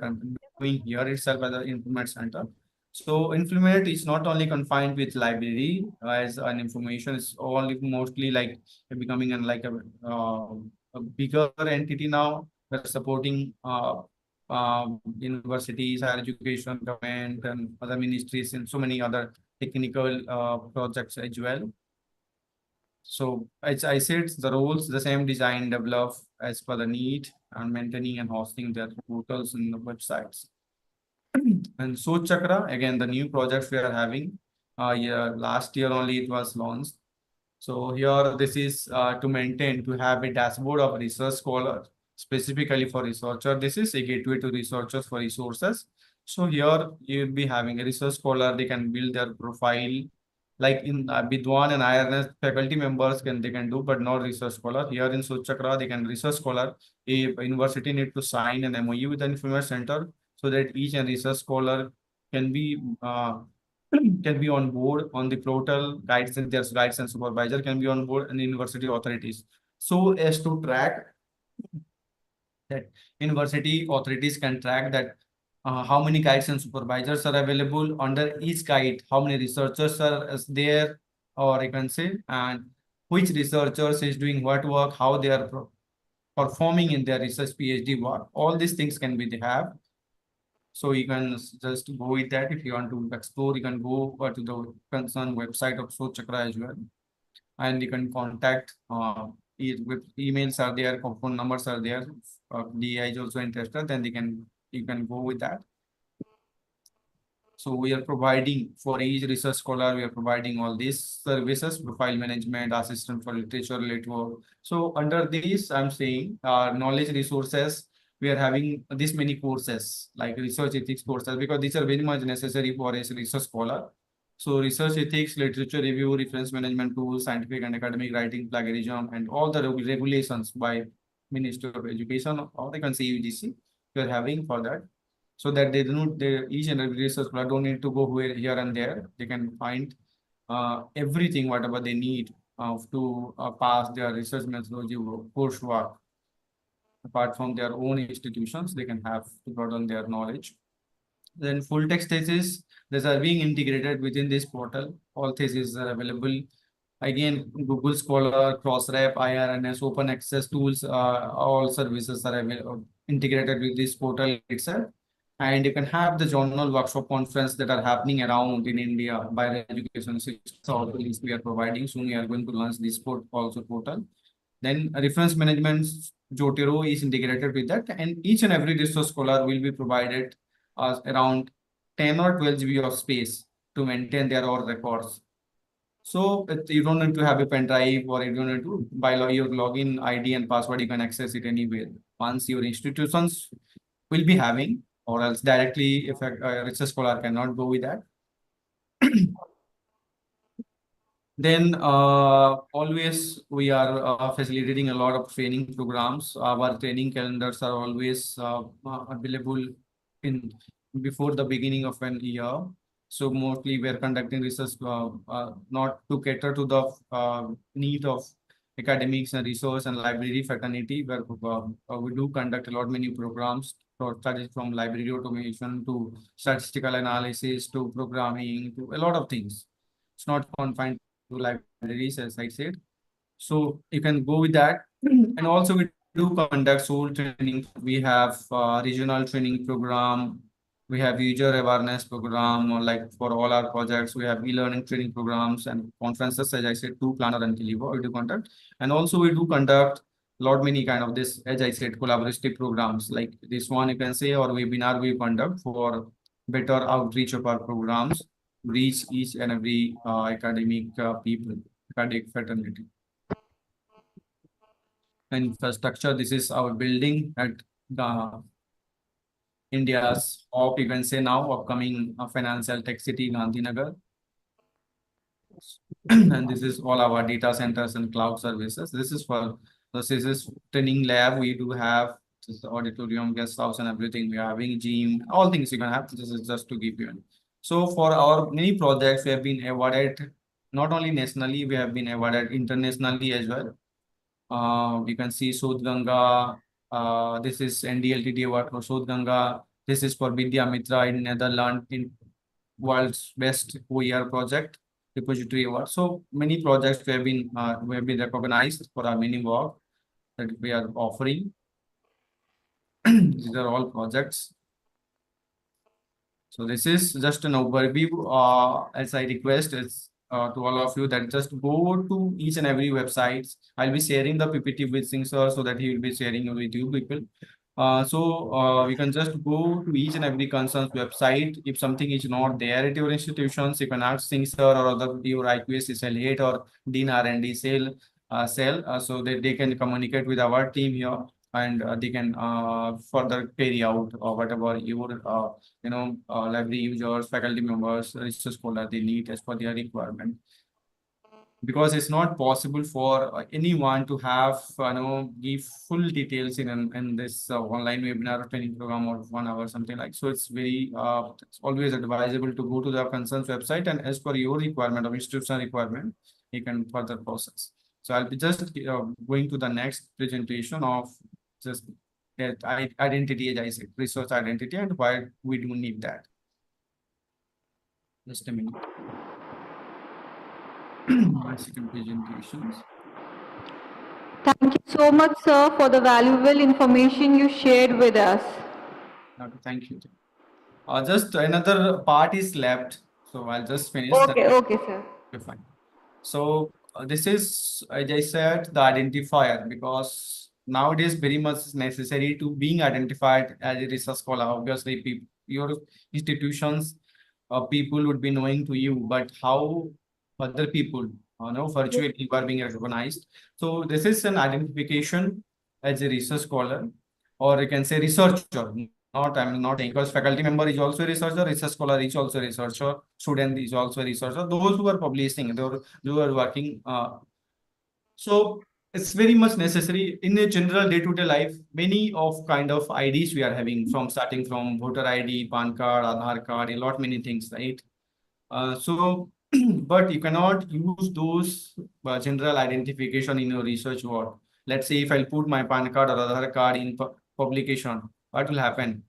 doing here itself as an implement center. So implement is not only confined with library as an information, it's only mostly like becoming an, like a bigger entity now. We're supporting universities, higher education, government, and other ministries, and so many other technical projects as well. So as I said, the roles, the same design develop as per the need and maintaining and hosting their portals and the websites. And so Chakra, again, the new projects we are having. Yeah, last year only it was launched. So here this is to maintain, to have a dashboard of research scholar specifically for researcher. This is a gateway to researchers for resources. So here you'll be having a research scholar, they can build their profile like in Bidwan and IRNS faculty members they can do, but not research scholar. Here in Suchakra, they can research scholar. A university need to sign an MOU with the information center so that each and research scholar can be can be on board on the portal. Guides and their guides and supervisor can be on board and university authorities. So as to track that university authorities can track that how many guides and supervisors are available under each guide, how many researchers are is there, or I can say, and which researchers is doing what work, how they are performing in their research PhD work. All these things can be they have. So you can just go with that. If you want to explore, you can go to the concerned website of So Chakra as well, and you can contact. With emails are there, phone numbers are there. DI is also interested, then they can you can go with that. So we are providing for each research scholar, we are providing all these services, profile management, assistant for literature related work. So under these, I'm saying knowledge resources, we are having this many courses like research ethics courses because these are very much necessary for a research scholar. So research ethics, literature review, reference management tools, scientific and academic writing, plagiarism, and all the regulations by Ministry of Education or they can say UGC, we are having for that so that they don't they each and every research scholar don't need to go here and there. They can find everything whatever they need to pass their research methodology coursework. Apart from their own institutions, they can have to broaden their knowledge. Then full text thesis, these are being integrated within this portal. All theses are available. Again, Google Scholar, Crossref, IRNS, open access tools, all services are integrated with this portal itself. And you can have the journal workshop conference that are happening around in India by education system. So we are providing. Soon we are going to launch this also portal. Then reference management Jotero is integrated with that, and each and every resource scholar will be provided around 10 or 12 GB of space to maintain their all records. So you don't need to have a pen drive or you don't need to by your login ID and password, you can access it anywhere. Once your institutions will be having, or else directly if a research scholar cannot go with that. Then always we are facilitating a lot of training programs. Our training calendars are always available in before the beginning of an year. So mostly we are conducting research not to cater to the need of academics and resource and library fraternity, where we do conduct a lot many programs for studies from library automation to statistical analysis to programming to a lot of things. It's not confined to libraries, as I said. So you can go with that. And also we do conduct soul training. We have regional training program. We have user awareness program, or like for all our projects. We have e-learning training programs and conferences, as I said, to planner and deliver. We do conduct. And also we do conduct lot many kind of this, as I said, collaborative programs like this one you can say, or webinar we conduct for better outreach of our programs, reach each and every academic people, academic fraternity. Infrastructure, this is our building at the India's top, you can say now, upcoming financial tech city, Gandhinagar. And this is all our data centers and cloud services. This is training lab. We do have this auditorium, guest house, and everything. We are having gym, all things you can have. This is just to give you. So for our many projects, we have been awarded not only nationally, we have been awarded internationally as well. You can see Sodh Ganga. This is NDLTD award for Sodh Ganga. This is for Vidya Mitra in Netherlands in world's best OER project repository award. So many projects we have been recognized for our many work that we are offering. These are all projects. So this is just an overview. As I request is to all of you that just go to each and every websites. I'll be sharing the PPT with Singh sir so that he will be sharing with you people. We can just go to each and every concerned website. If something is not there at your institutions, you can ask Singh sir or other your IQS cell 8 or Dean R&D cell so that they can communicate with our team here and they can further carry out whatever your library users, faculty members, research scholar they need as per their requirement. Because it's not possible for anyone to have give full details in this online webinar training program or 1 hour something like. So it's very it's always advisable to go to the concerned website and as per your requirement or institutional requirement you can further process. So I'll be just going to the next presentation of just that identity, as I said, resource identity and why we do need that. Just a minute. My second presentations. Thank you so much, sir, for the valuable information you shared with us. Okay, thank you. Just another part is left, so I'll just finish that. Okay, sir. Okay, fine. So this is, as I said, the identifier because nowadays very much necessary to being identified as a research scholar. Obviously, your institutions, people would be knowing to you, but how other people, virtually are being recognized. So this is an identification as a research scholar, or you can say researcher. Not, I'm not saying because faculty member is also a researcher, research scholar is also a researcher, student is also a researcher. Those who are publishing, those who are working. So it's very much necessary in a general day-to-day life. Many of kind of IDs we are having from starting from voter ID, PAN card, Aadhaar card, a lot many things, right? But you cannot use those general identification in your research work. Let's say if I put my PAN card or Aadhaar card in publication, what will happen?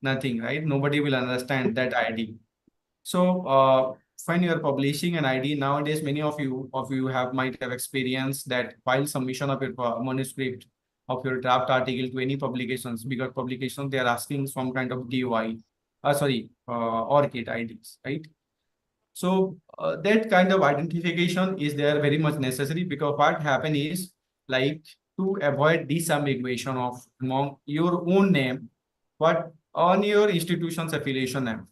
Nothing, right? Nobody will understand that ID. So when you are publishing an ID nowadays, many of you might have experienced that while submission of your manuscript of your draft article to any publications, bigger publications, they are asking some kind of DOI, ORCID IDs, right? So that kind of identification is there very much necessary because what happen is like to avoid disambiguation of among your own name, what on your institution's affiliation name.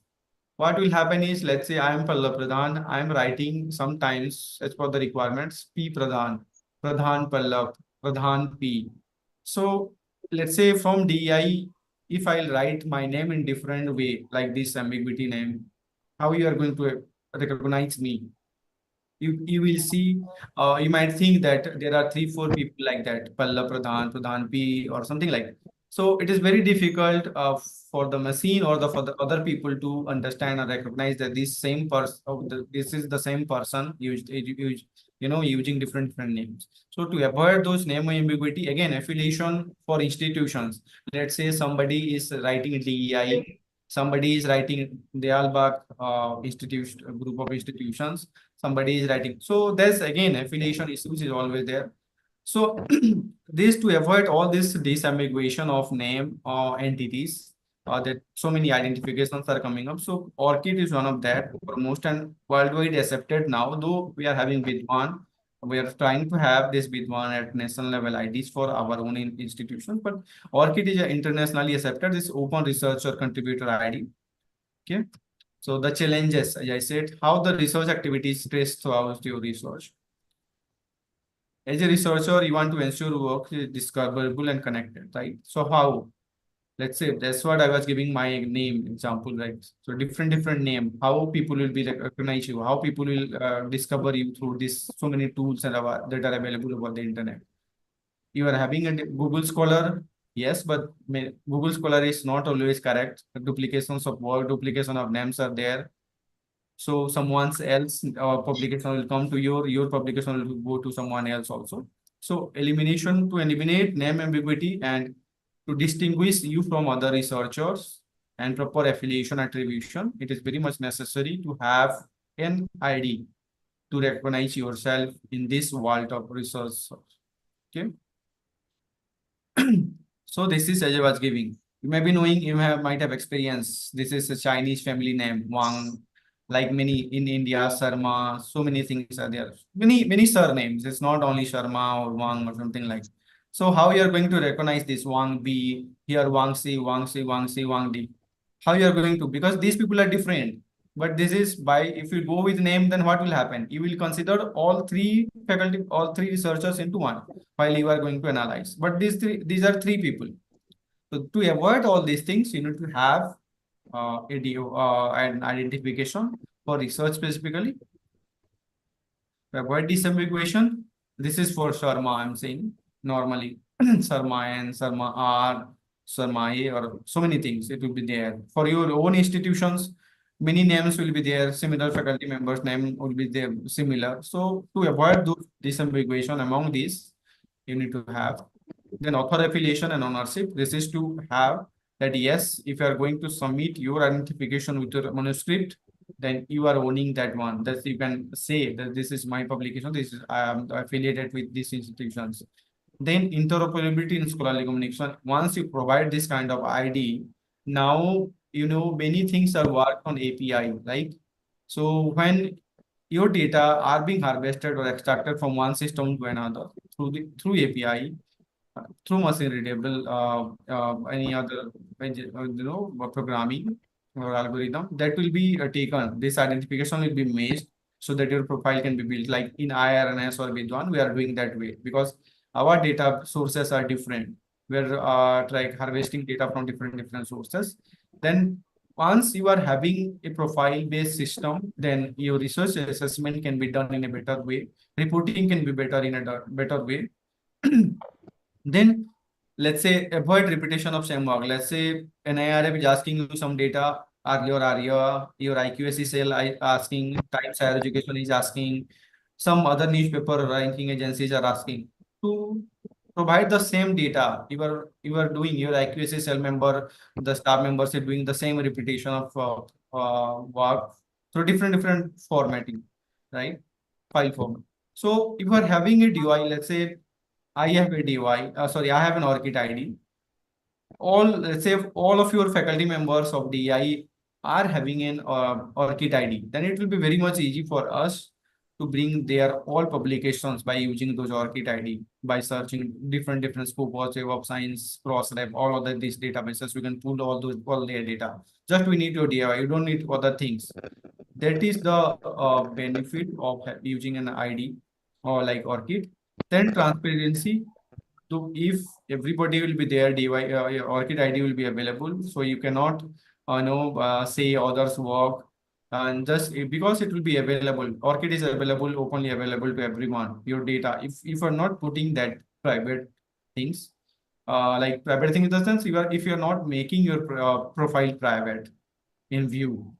What will happen is, let's say I am Pallab Pradhan, I am writing sometimes as per the requirements, P Pradhan, Pradhan Pallab, Pradhan P. So let's say from DI, if I'll write my name in different way, like this ambiguity name, how you are going to recognize me? You will see, you might think that there are 3-4 people like that, Palla Pradhan, Pradhan P, or something like that. So it is very difficult for the machine or for the other people to understand and recognize that this same person, this is the same person using different names. So to avoid those name ambiguity, again, affiliation for institutions. Let's say somebody is writing DEI, somebody is writing Dayalbagh institution, group of institutions, somebody is writing. So there's again affiliation issues is always there. So this to avoid all this disambiguation of name or entities, that so many identifications are coming up. So ORCID is one of that, most and worldwide accepted now, though we are having Vidwan. We are trying to have this Vidwan at national level IDs for our own institution, but ORCID is internationally accepted, this open research or contributor ID. Okay. So the challenges, as I said, how the research activities trace throughout your research. As a researcher, you want to ensure work is discoverable and connected, right? So how? let's say that's what I was giving my name example, right? So different name, how people will be recognize you, how people will discover you through this so many tools that are available over the internet. You are having a Google Scholar, yes, but Google Scholar is not always correct. Duplications of work, duplication of names are there. So someone else publication will come to your publication will go to someone else also. So elimination to eliminate name ambiguity and to distinguish you from other researchers and proper affiliation attribution, it is very much necessary to have an ID to recognize yourself in this world of research. Okay. So this is as I was giving. You may be knowing, might have experience. This is a Chinese family name, Wang. Like many in India, Sharma, so many things are there. Many surnames. It's not only Sharma or Wang or something like. So how you are going to recognize this Wang B, here Wang C, Wang C, Wang C, Wang D? How you are going to? Because these people are different. But this is by, if you go with name, then what will happen? You will consider all three faculty, all three researchers into one while you are going to analyze. But these are three people. So to avoid all these things, you need to have an identification for research specifically. To avoid disambiguation, this is for Sharma, I'm saying normally. Sharma N, Sharma R, Sharma A, or so many things, it will be there. For your own institutions, many names will be there, similar faculty members' name will be there, similar. So to avoid those disambiguation among these, you need to have. Then author affiliation and ownership. This is to have that yes, if you are going to submit your identification with your manuscript, then you are owning that one. That you can say that this is my publication. This is I am affiliated with these institutions. Then interoperability in scholarly communication. Once you provide this kind of ID, now you know many things are worked on API, right? So when your data are being harvested or extracted from one system to another through API, through machine readable any other programming or algorithm that will be taken, this identification will be made so that your profile can be built like in IRNS or Vidwan. We are doing that way because our data sources are different. We're like harvesting data from different sources. Then once you are having a profile based system, then your research assessment can be done in a better way, reporting can be better in a better way. Then let's say avoid repetition of same work. Let's say an IRF is asking you some data, or your IQSC cell asking, Times Higher Education is asking, some other newspaper ranking agencies are asking to provide the same data. You are doing your IQSC cell member, the staff members are doing the same repetition of work through different formatting, right? File format. So if you are having a DOI, let's say I have a DY, sorry, I have an ORCID ID. Let's say if all of your faculty members of DI are having an ORCID ID, then it will be very much easy for us to bring their all publications by using those ORCID ID, by searching different scopes, Web of Science, Crossref, all of these databases. We can pull all their data. Just we need your DI, you don't need other things. That is the benefit of using an ID or like ORCID. Then transparency. So if everybody will be there, ORCID ID will be available. So you cannot, say others work and just because it will be available. ORCID is available, openly available to everyone. Your data. If you're not putting that private things, like private thing in the sense if you are not making your profile private in view,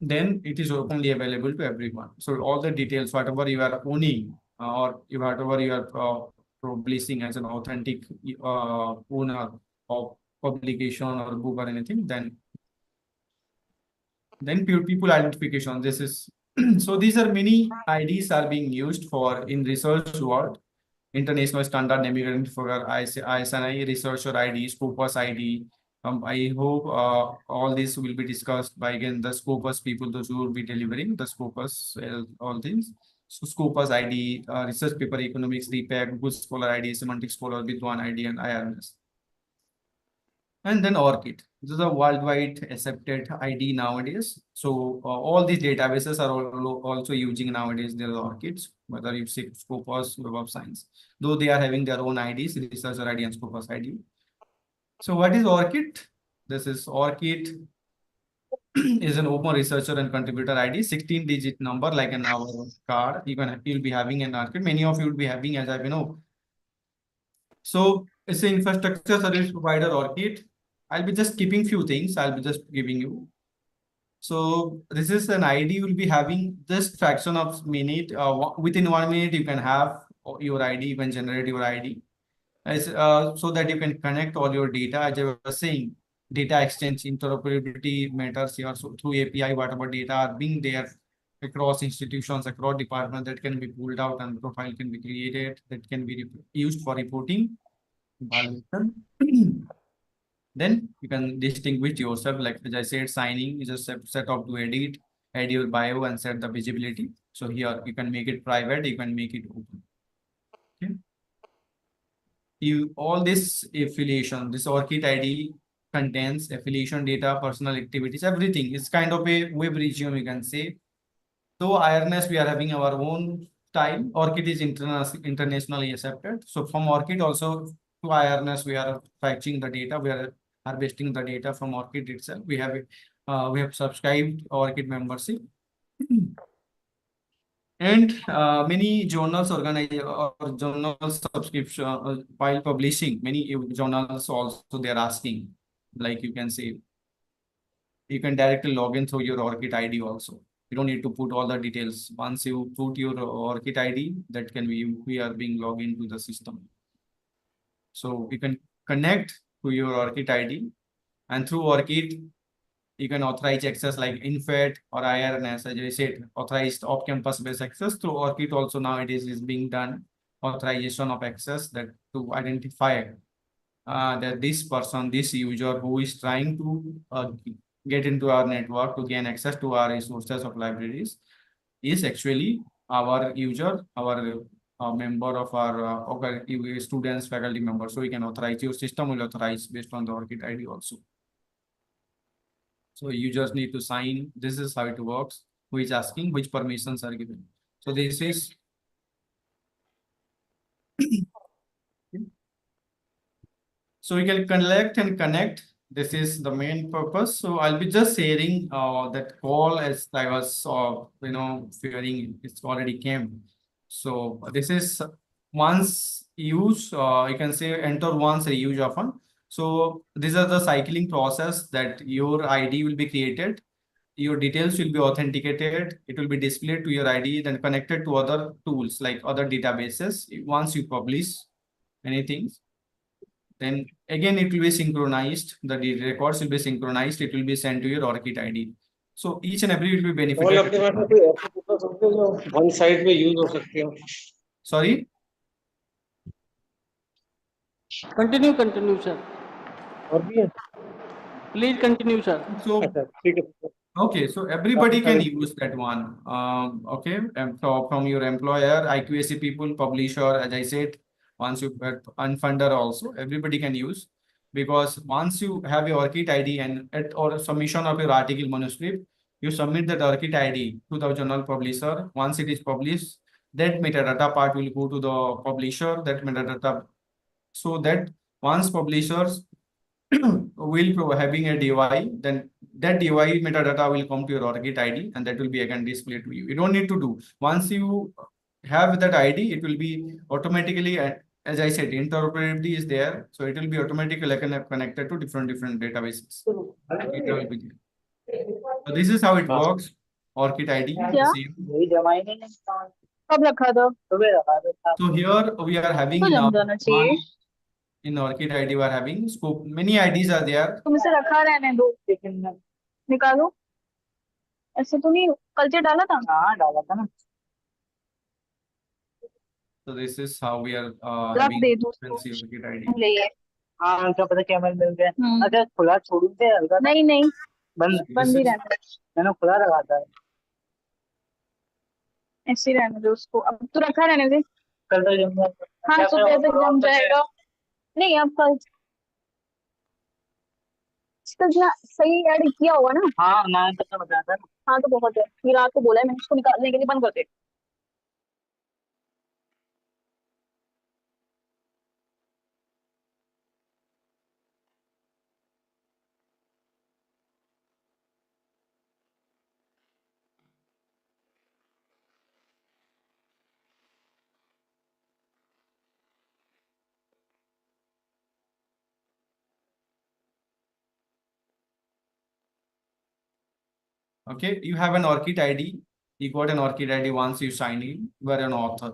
then it is openly available to everyone. So all the details, whatever you are owning or whatever you are publishing as an authentic owner of publication or book or anything, then people identification. This is so these are many IDs are being used for in research world. International Standard Naming Identifier, ISNI, Researcher ID, Scopus ID. I hope all this will be discussed by again the Scopus people, those who will be delivering the Scopus, all things. So Scopus ID, Research Paper Economics, REPAC, Good Scholar ID, Semantic Scholar with one ID and IRMS. And then ORCID. This is a worldwide accepted ID nowadays. So all these databases are also using nowadays their ORCIDs, whether you see Scopus, Web of Science, though they are having their own IDs, Researcher ID and Scopus ID. So what is ORCID? This is ORCID is an open researcher and contributor ID, 16-digit number like an our card. You'll be having an ORCID. Many of you will be having, as I know. So it's an infrastructure service provider ORCID. I'll be just keeping few things. I'll be just giving you. So this is an ID you'll be having just fraction of minute. Within 1 minute you can have your ID. You can generate your ID. So that you can connect all your data. As I was saying, data exchange interoperability matters here. So through API, whatever data are being there across institutions, across departments, that can be pulled out and profile can be created, that can be used for reporting evaluation. Then you can distinguish yourself, like as I said, signing is a set up to add your bio and set the visibility. So here you can make it private, you can make it open. Okay. You all this affiliation, this ORCID ID contains affiliation data, personal activities, everything. It's kind of a web resume, you can say. So IRNS, we are having our own style. ORCID is internationally accepted. So from ORCID also to IRNS, we are fetching the data. We are harvesting the data from ORCID itself. We have subscribed ORCID membership. And many journals organize or journal subscription while publishing. Many journals also they're asking, like you can say, you can directly log in through your ORCID ID also. You don't need to put all the details. Once you put your ORCID ID, that can be we are being logged into the system. So you can connect to your ORCID ID, and through ORCID you can authorize access like INFED or IRNS, as I said, authorized off-campus based access. Through ORCID also nowadays is being done authorization of access that to identify that this person, this user who is trying to get into our network to gain access to our resources of libraries is actually our user, our member of our students, faculty members. So we can authorize, your system will authorize based on the ORCID ID also. So you just need to sign. This is how it works. Who is asking which permissions are given. So this is so we can collect and connect. This is the main purpose. So I'll be just sharing that call as I was fearing it's already came. So this is once use, you can say enter once, reuse often. So these are the cycling process that your ID will be created. Your details will be authenticated. It will be displayed to your ID, then connected to other tools like other databases. Once you publish anything, then again it will be synchronized. The records will be synchronized. It will be sent to your ORCID ID. So each and every will be और benefited. अपने पास में कोई ऐसी book हो सकती है जो one side पे यूज हो सकती हो Sorry. Continue, sir. और भी है Please continue, sir. So अच्छा ठीक है okay, so everybody can use that one. Okay, and from your employer, IQAC people, publisher, as I said, once you get unfunder also, everybody can use because once you have your ORCID ID and at or submission of your article manuscript, you submit that ORCID ID to the journal publisher. Once it is published, that metadata part will go to the publisher. That metadata, so that once publishers will having a DOI, then that DOI metadata will come to your ORCID ID and that will be again displayed to you. You don't need to do. Once you have that ID, it will be automatically, as I said, interoperability is there. So it will be automatically connected to different databases. Data will be there. So this is how it works. ORCID ID. कब रखा था सुबह रखा था So here we are having तो in जम जाना चाहिए in ORCID ID we are having scope. Many IDs are there. तुम इसे रखा रहने दो निकालो ऐसे तो नहीं कल्चर डाला था हाँ डाला था ना So this is how we are रख having दे दो ORCID ID. ले हाँ उनका पता क्या मिल गया अच्छा खुला छोड़ दे हल्का नहीं नहीं बंद बंद ही रहना मैंने खुला रखा था ऐसे रहने दो उसको अब तो रखा रहने दे कल तक जम जाएगा हाँ सुबह तक जम जाएगा नहीं अब कल इसका ना सही ऐड किया होगा ना हाँ मैंने तो बताया था हाँ तो बहुत है ये रात को बोला है मैंने इसको निकालने के लिए बंद कर दे Okay, you have an ORCID ID. You got an ORCID ID once you sign in, you are an author.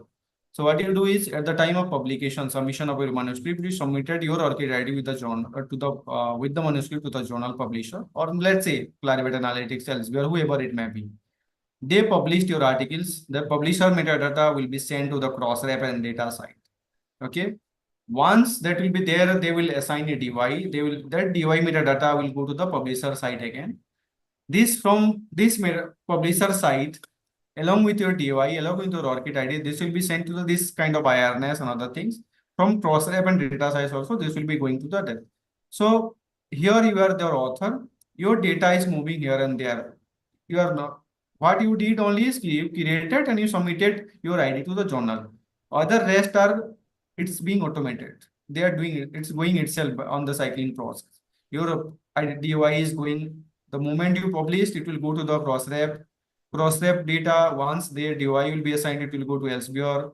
So what you do is at the time of publication, submission of your manuscript, you submitted your ORCID ID with the journal to the with the manuscript to the journal publisher, or let's say Clarivate Analytics, Elsevier, whoever it may be. They published your articles. The publisher metadata will be sent to the cross-ref and data site. Okay. Once that will be there, they will assign a DY. That DY metadata will go to the publisher site again. This from this publisher site, along with your DY, along with your ORCID ID, this will be sent to this kind of IRNS and other things. From cross-ref and data size also, this will be going to the depth. So here you are the author. Your data is moving here and there. You are not. What you did only is you created and you submitted your ID to the journal. Other rest are it's being automated. They are doing it. It's going itself on the cycling process. Your DY is going. The moment you published, it will go to the cross-ref. Cross-ref data, once their DY will be assigned, it will go to Elsevier.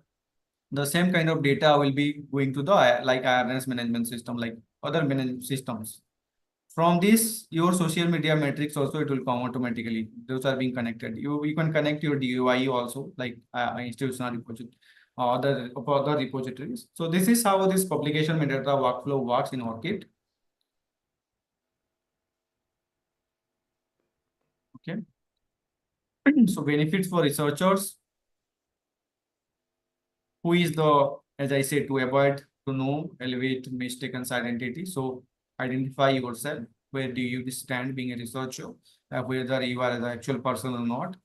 The same kind of data will be going to the like IRNS management system, like other management systems. From this, your social media metrics also it will come automatically. Those are being connected. You can connect your DUI also, like institutional repository, other repositories. So this is how this publication metadata workflow works in ORCID. Okay. So benefits for researchers. Who is the, as I said, to avoid, to know, elevate mistaken identity. So identify yourself. Where do you stand being a researcher? Whether you are the actual person or not.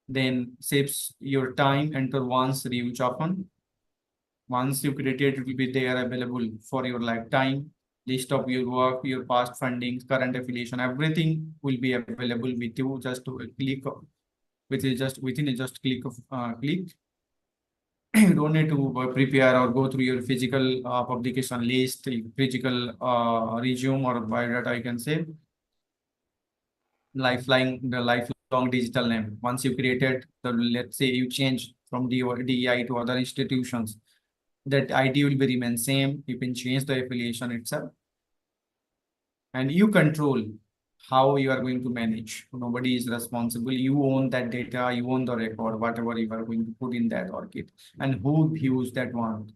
Then saves your time, enter once, reuse often. Once you create it, it will be there available for your lifetime. List of your work, your past fundings, current affiliation, everything will be available with you just to click within a just click of click. You don't need to prepare or go through your physical publication list, physical resume or biodata, you can say. The lifelong digital name. Once you created, let's say you change from DEI to other institutions, that ID will be remain same. You can change the affiliation itself. And you control how you are going to manage. Nobody is responsible. You own that data, you own the record, whatever you are going to put in that ORCID, and who views that one.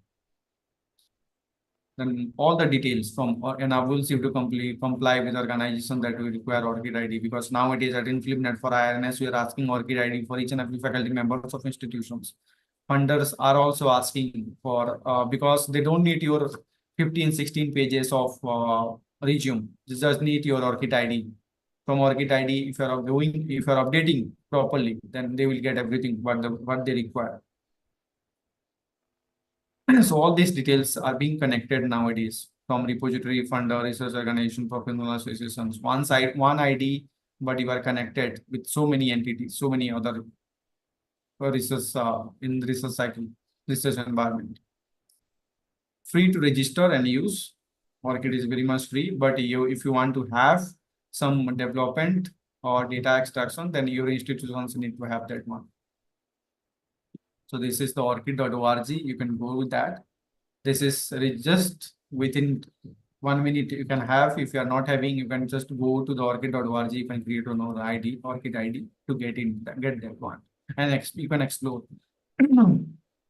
Then all the details from enables you to comply with organization that will require ORCID ID, because nowadays at InflipNet for IRNS, we are asking ORCID ID for each and every faculty members of institutions. Funders are also asking for, because they don't need your 15, 16 pages of resume. They just need your ORCID ID. From ORCID ID, if you are updating properly, then they will get everything what they require. So all these details are being connected nowadays from repository, funder, research organization, professional associations. One site, one ID, but you are connected with so many entities, so many other research in the research cycle, research environment. Free to register and use. ORCID is very much free, but if you want to have some development or data extraction, then your institutions need to have that one. So this is the orchid.org. You can go with that. This is just within 1 minute you can have. If you are not having, you can just go to the orchid.org. You can create an ID, ORCID ID to get that one. And you can explore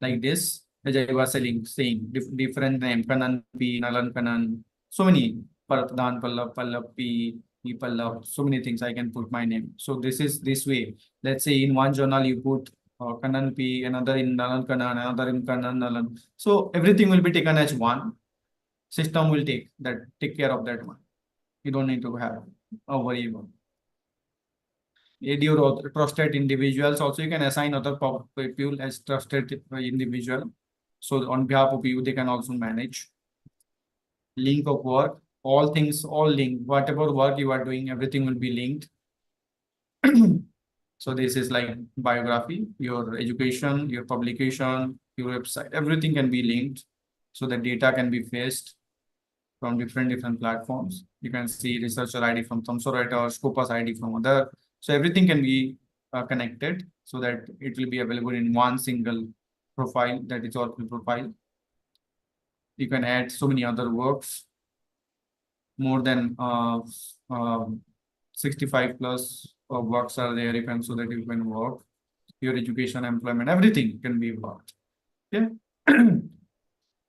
like this. As I was saying different name, Kanan P, Nalan Kanan, so many, Parathan Pallab, Pallab P, Pallab, so many things I can put my name. So this is this way. Let's say in one journal you put Kanan P, another in Nalan Kanan, another in Kanan Nalan. So everything will be taken as one. System will take care of that one. You don't need to have a worry about. Your trusted individuals also, you can assign other people as trusted individual. So on behalf of you, they can also manage. Link of work, all things, all linked. Whatever work you are doing, everything will be linked. So this is like biography, your education, your publication, your website, everything can be linked. So the data can be fetched from different platforms. You can see researcher ID from Thomson Reuters, Scopus ID from other. So everything can be connected so that it will be available in one single profile, that is Oracle profile. You can add so many other works, more than 65 plus works are there, so that you can work. Your education, employment, everything can be worked. Okay.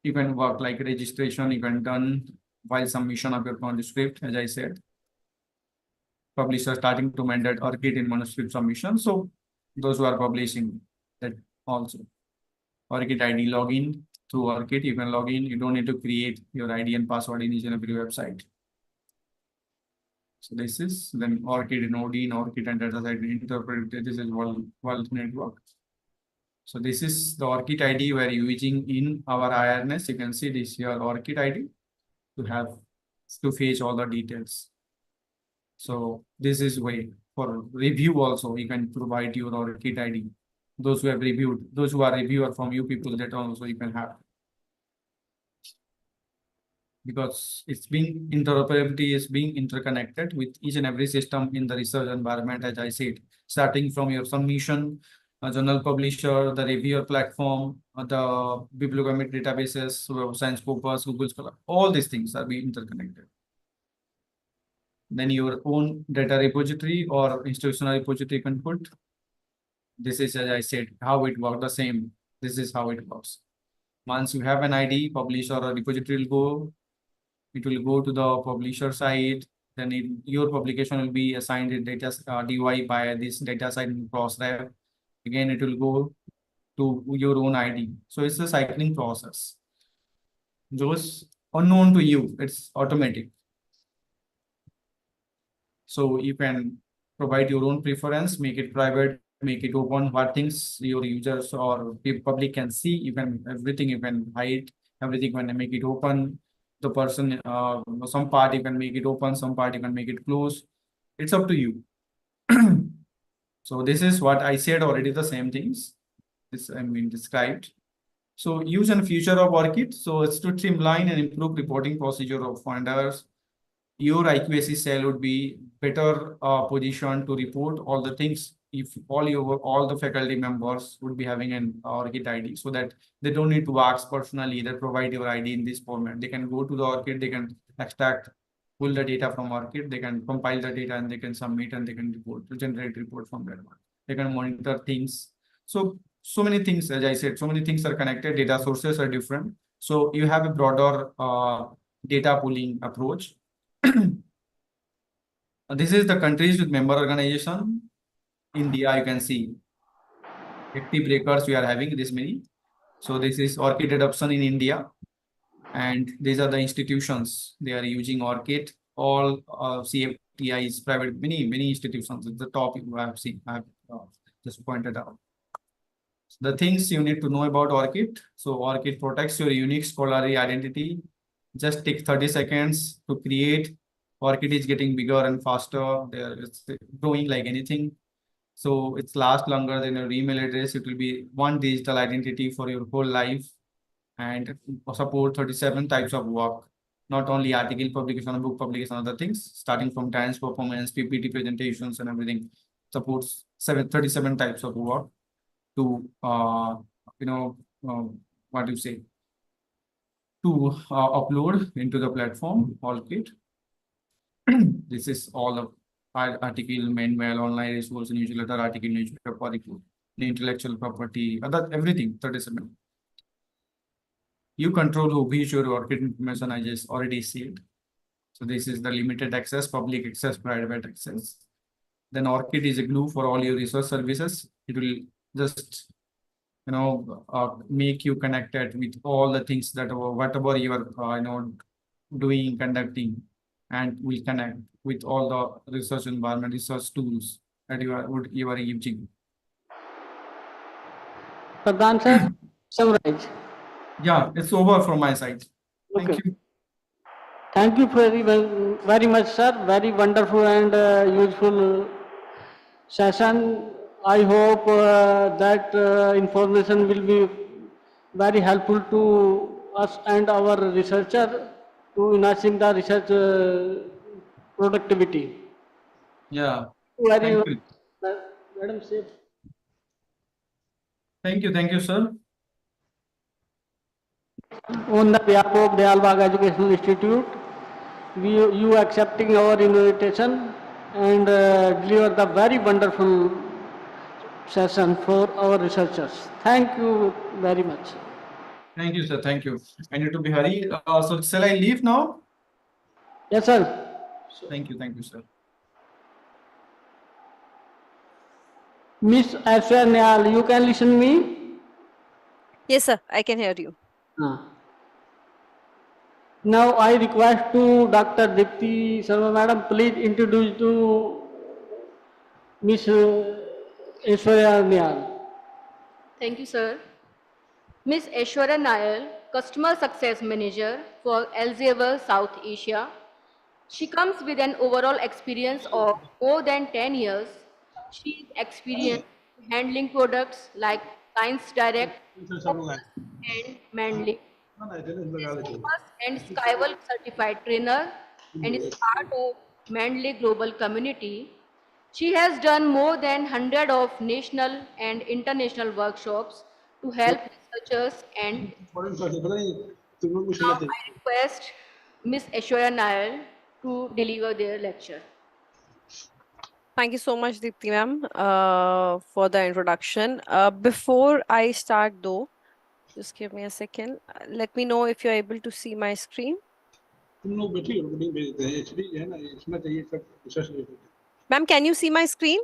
You can work like registration, you can done while submission of your manuscript, as I said. Publishers starting to mandate ORCID in manuscript submission. So those who are publishing that also. ORCID ID login through ORCID, you can log in. You don't need to create your ID and password in each and every website. So this is then ORCID node in ORCID and data site interpreted. This is world network. So this is the ORCID ID we are using in our IRNS. You can see this here ORCID ID to have to fetch all the details. So this is way for review also. You can provide your ORCID ID. Those who have reviewed, those who are reviewer from you people, that also you can have. Because it's being interoperability is being interconnected with each and every system in the research environment, as I said, starting from your submission, journal publisher, the reviewer platform, the bibliographic databases, Web of Science Scopus, Google Scholar, all these things are being interconnected. Then your own data repository or institutional repository you can put. This is, as I said, how it works, the same. This is how it works. Once you have an ID, publisher or repository will go. It will go to the publisher side. Then your publication will be assigned a data DY by this data side in Crossref. Again, it will go to your own ID. So it's a cycling process. Those unknown to you, it's automatic. So you can provide your own preference, make it private, make it open, what things your users or public can see. You can everything you can hide, everything you can make it open. The person, some part you can make it open, some part you can make it close. It's up to you. So this is what I said already, the same things. This I mean described. So use and feature of ORCID. So it's to streamline and improve reporting procedure of funders. Your IQAC cell would be better positioned to report all the things if all the faculty members would be having an ORCID ID, so that they don't need to ask personally that provide your ID in this format. They can go to the ORCID, they can extract, pull the data from ORCID, they can compile the data and they can submit and they can report, to generate report from that one. They can monitor things. So many things, as I said, so many things are connected. Data sources are different. So you have a broader data pooling approach. This is the countries with member organization. India, you can see 50 breakers we are having this many. So this is ORCID adoption in India. And these are the institutions. They are using ORCID. All CFTIs, private, many institutions. It's the top you have seen. I have just pointed out. The things you need to know about ORCID. So ORCID protects your unique scholarly identity. Just take 30 seconds to create. ORCID is getting bigger and faster. It's growing like anything. So it's last longer than your email address. It will be one digital identity for your whole life and support 37 types of work. Not only article publication, book publication, other things, starting from dance performance, PPT presentations and everything. Supports 37 types of work to, what do you say, to upload into the platform, ORCID. This is all the article, manual, online resource, newsletter, article, newspaper, report, the intellectual property, other everything, 37. You control who views your ORCID information, I just already said. So this is the limited access, public access, private access. Then ORCID is a glue for all your research services. It will just, make you connected with all the things that whatever you are, doing, conducting, and will connect with all the research environment, research tools that you are using. Pradhan sir, summarize. Yeah, it's over from my side. Thank Okay. you. Thank you very much, sir. Very wonderful and useful session. I hope that information will be very helpful to us and our researcher to enhancing the research productivity. Yeah. Very Thank you. Madam, say. Thank you, sir. On the behalf of Dayal Bagh Educational Institute, you accepting our invitation and deliver the very wonderful session for our researchers. Thank you very much. Thank you, sir. Thank you. I need to be hurry. So shall I leave now? Yes, sir. Thank you, sir. Miss Aishwarya Nyal, you can listen me? Yes, sir. I can hear you. Now I request to Dr. Dipti Sharma Madam, please introduce to Miss Aishwarya Nyal. Thank you, sir. Ms. Aishwarya Nair, Customer Success Manager for Elsevier South Asia. She comes with an overall experience of more than 10 years. She is experienced handling products like Science Direct, Focus, and Manly. She is Focus and Skywell certified trainer and is part of Manly Global Community. She has done more than 100 of national and international workshops to help researchers and now I request Ms. Aishwarya Nair to deliver their lecture. Thank you so much, Deepti ma'am, for the introduction. Before I start though, just give me a second. Let me know if you're able to see my screen. Ma'am, can you see my screen?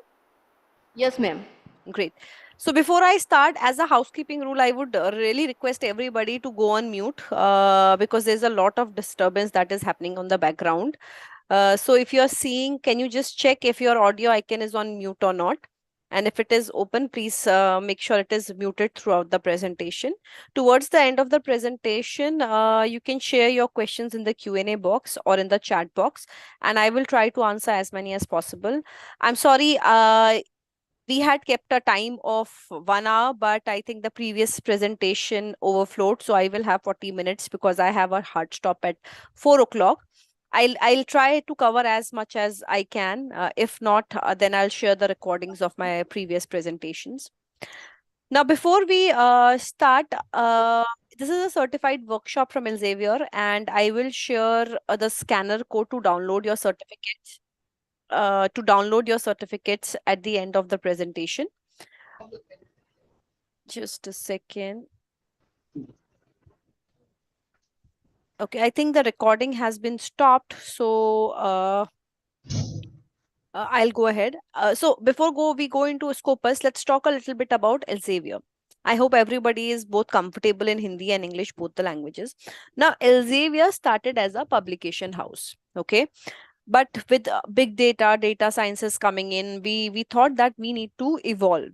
Yes, ma'am. Great. So before I start, as a housekeeping rule, I would really request everybody to go on mute because there's a lot of disturbance that is happening on the background. So if you're seeing, can you just check if your audio icon is on mute or not? And if it is open, please make sure it is muted throughout the presentation. Towards the end of the presentation, you can share your questions in the Q&A box or in the chat box, and I will try to answer as many as possible. I'm sorry, we had kept a time of 1 hour, but I think the previous presentation overflowed. So I will have 40 minutes because I have a hard stop at 4 o'clock. I'll try to cover as much as I can. If not, then I'll share the recordings of my previous presentations. Now, before we start, this is a certified workshop from Elsevier, and I will share the scanner code to download your certificates. At the end of the presentation. Just a second. Okay, I think the recording has been stopped. So I'll go ahead. So before we go into Scopus, let's talk a little bit about Elsevier. I hope everybody is both comfortable in Hindi and English, both the languages. Now, Elsevier started as a publication house. Okay. But with big data sciences coming in, we thought that we need to evolve.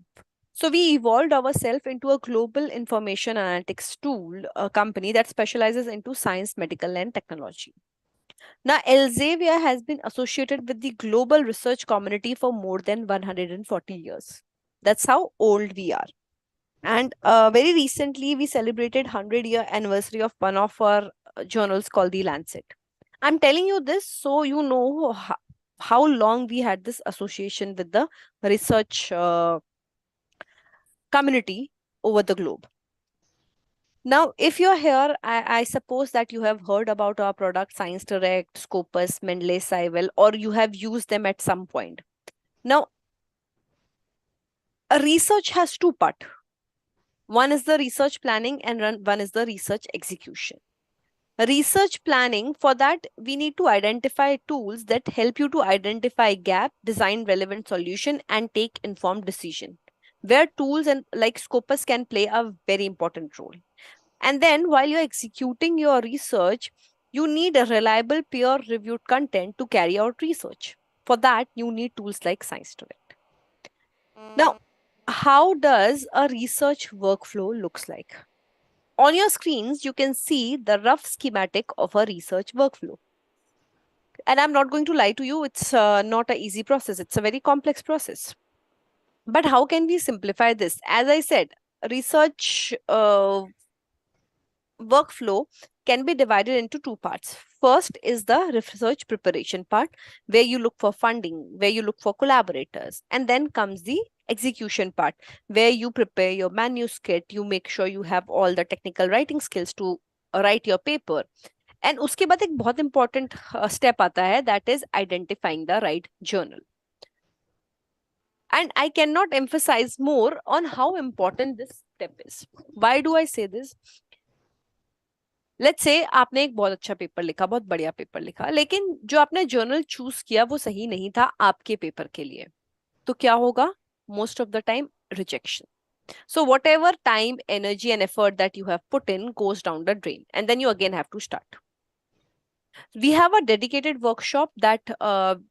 So we evolved ourselves into a global information analytics tool, a company that specializes into science, medical, and technology. Now, Elsevier has been associated with the global research community for more than 140 years. That's how old we are. And very recently, we celebrated 100-year anniversary of one of our journals called The Lancet. I'm telling you this so you know how long we had this association with the research community over the globe. Now, if you're here, I suppose that you have heard about our product Science Direct, Scopus, Mendeley, Cywell, or you have used them at some point. Now, a research has two parts. One is the research planning and one is the research execution. Research planning, for that, we need to identify tools that help you to identify gap, design relevant solution, and take informed decision, where tools and like Scopus can play a very important role. And then while you're executing your research, you need a reliable peer-reviewed content to carry out research. For that, you need tools like Science Direct. Now, how does a research workflow looks like? On your screens, you can see the rough schematic of a research workflow. And I'm not going to lie to you, it's not an easy process. It's a very complex process. But how can we simplify this? As I said, research workflow can be divided into two parts. First is the research preparation part, where you look for funding, where you look for collaborators. And then comes the execution part, where you prepare your manuscript, you make sure you have all the technical writing skills to write your paper. And उसके बाद एक बहुत important step आता है, that is identifying the right journal. And I cannot emphasize more on how important this step is. Why do I say this? Let's say आपने एक बहुत अच्छा पेपर लिखा, बहुत बढ़िया पेपर लिखा, लेकिन जो आपने जर्नल चूज किया वो सही नहीं था आपके पेपर के लिए. तो क्या होगा? Most of the time, rejection. So whatever time, energy and effort that you have put in goes down the drain, and then you again have to start. We have a dedicated workshop that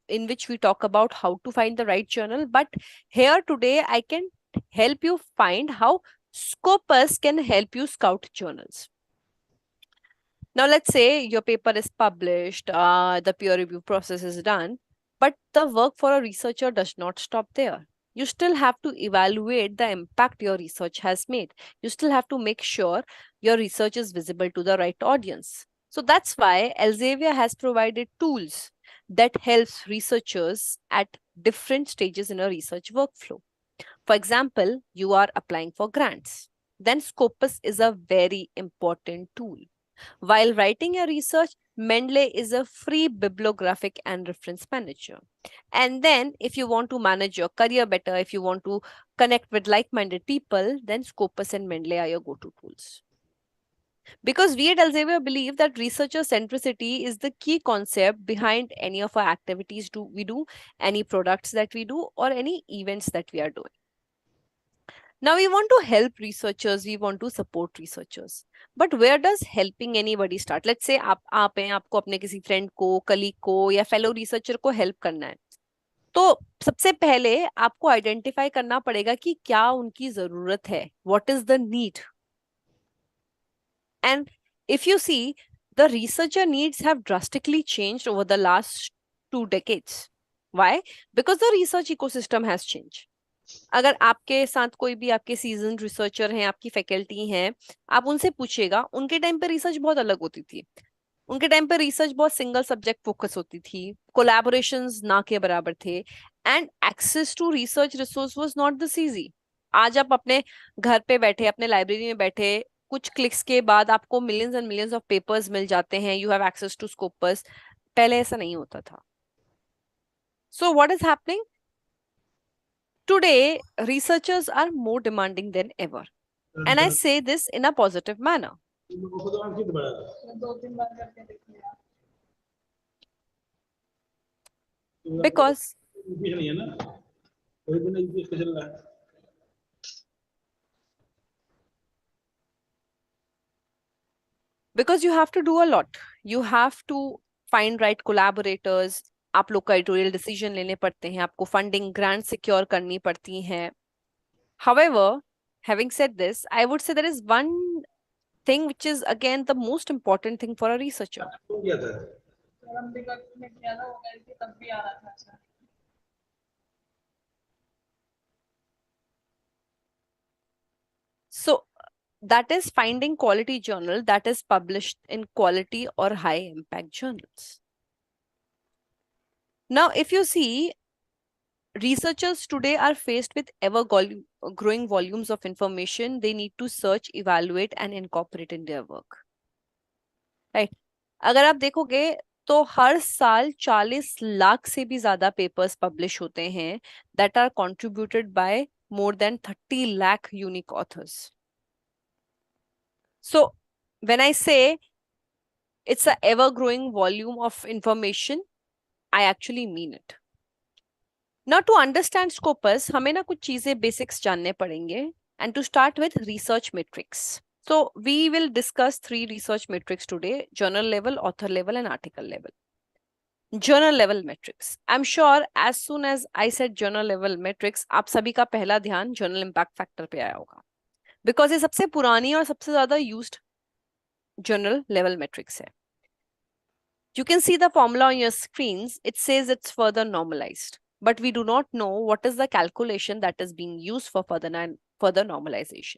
in which we talk about how to find the right journal, but here today I can help you find how Scopus can help you scout journals. Now let's say your paper is published, the peer review process is done, but the work for a researcher does not stop there. You still have to evaluate the impact your research has made. You still have to make sure your research is visible to the right audience. So that's why Elsevier has provided tools that helps researchers at different stages in a research workflow. For example, you are applying for grants. Then Scopus is a very important tool. While writing your research, Mendeley is a free bibliographic and reference manager. And then if you want to manage your career better, if you want to connect with like-minded people, then Scopus and Mendeley are your go-to tools. Because we at Elsevier believe that researcher centricity is the key concept behind any of our activities we do, any products that we do, or any events that we are doing. Now we want to help researchers, we want to support researchers. But where does helping anybody start? Let's say आप हैं, आपको अपने किसी friend को, colleague को या fellow researcher को help करना है. तो सबसे पहले आपको identify करना पड़ेगा कि क्या उनकी जरूरत है. What is the need? And if you see, the researcher needs have drastically changed over the last 2 decades. Why? Because the research ecosystem has changed. अगर आपके साथ कोई भी आपके सीजन रिसर्चर हैं, आपकी फैकल्टी हैं, आप उनसे पूछिएगा, उनके टाइम पे रिसर्च बहुत अलग होती थी. उनके टाइम पे रिसर्च बहुत सिंगल सब्जेक्ट फोकस होती थी, कोलैबोरेशंस ना के बराबर थे, and access to research resource was not this easy. आज आप अपने घर पे बैठे, अपने लाइब्रेरी में बैठे, कुछ क्लिक्स के बाद आपको millions and millions of papers मिल जाते हैं. You have access to Scopus. पहले ऐसा नहीं होता था. So what is happening? Today, researchers are more demanding than ever. And I say this in a positive manner. Because you have to do a lot. You have to find right collaborators. आप लोग का editorial decision लेने पड़ते हैं, आपको funding grant secure करनी पड़ती हैं. However, having said this, I would say there is one thing which is again the most important thing for a researcher. So that is finding quality journal that is published in quality or high impact journals. Now, if you see, researchers today are faced with growing volumes of information they need to search, evaluate and incorporate in their work. Right? अगर आप देखोगे तो हर साल 40 लाख से भी ज्यादा papers publish होते हैं that are contributed by more than 30 lakh unique authors. So when I say it's an ever growing volume of information, I actually mean it. Now to understand Scopus, हमें ना कुछ चीजें basics जानने पड़ेंगे, and to start with research metrics. So we will discuss 3 research metrics today: journal level, author level and article level. Journal level metrics. I'm sure as soon as I said journal level metrics, आप सभी का पहला ध्यान journal impact factor पे आया होगा. Because ये सबसे पुरानी और सबसे ज़्यादा used journal level metrics है. You can see the formula on your screens. It says it's further normalized, but we do not know what is the calculation that is being used for further normalization.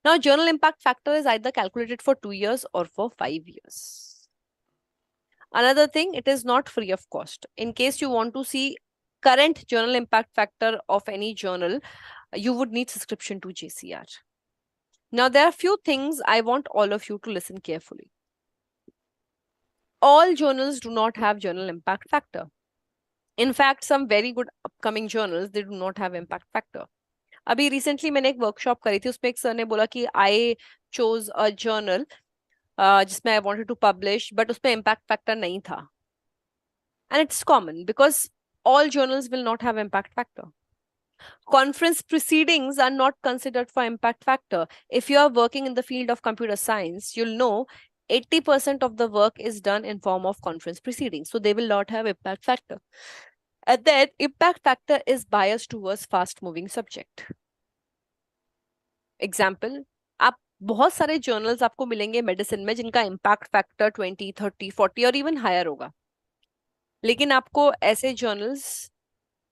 Now, journal impact factor is either calculated for 2 years or for 5 years. Another thing, it is not free of cost. In case you want to see current journal impact factor of any journal, you would need subscription to JCR. Now, there are few things I want all of you to listen carefully. all journals do not have journal impact factor. In fact, some very good upcoming journals, they do not have impact factor. अभी recently मैंने एक workshop करी थी, उसमें एक sir ने बोला कि I chose a journal जिसमें I wanted to publish, but उसमें impact factor नहीं था. And it's common because all journals will not have impact factor. Conference proceedings are not considered for impact factor. If you are working in the field of computer science, you'll know 80% of the work is done in form of conference proceedings. So they will not have impact factor. And then impact factor is biased towards fast moving subject. Example, आप बहुत सारे journals आपको मिलेंगे medicine में जिनका impact factor 20, 30, 40 और even higher होगा. लेकिन आपको ऐसे journals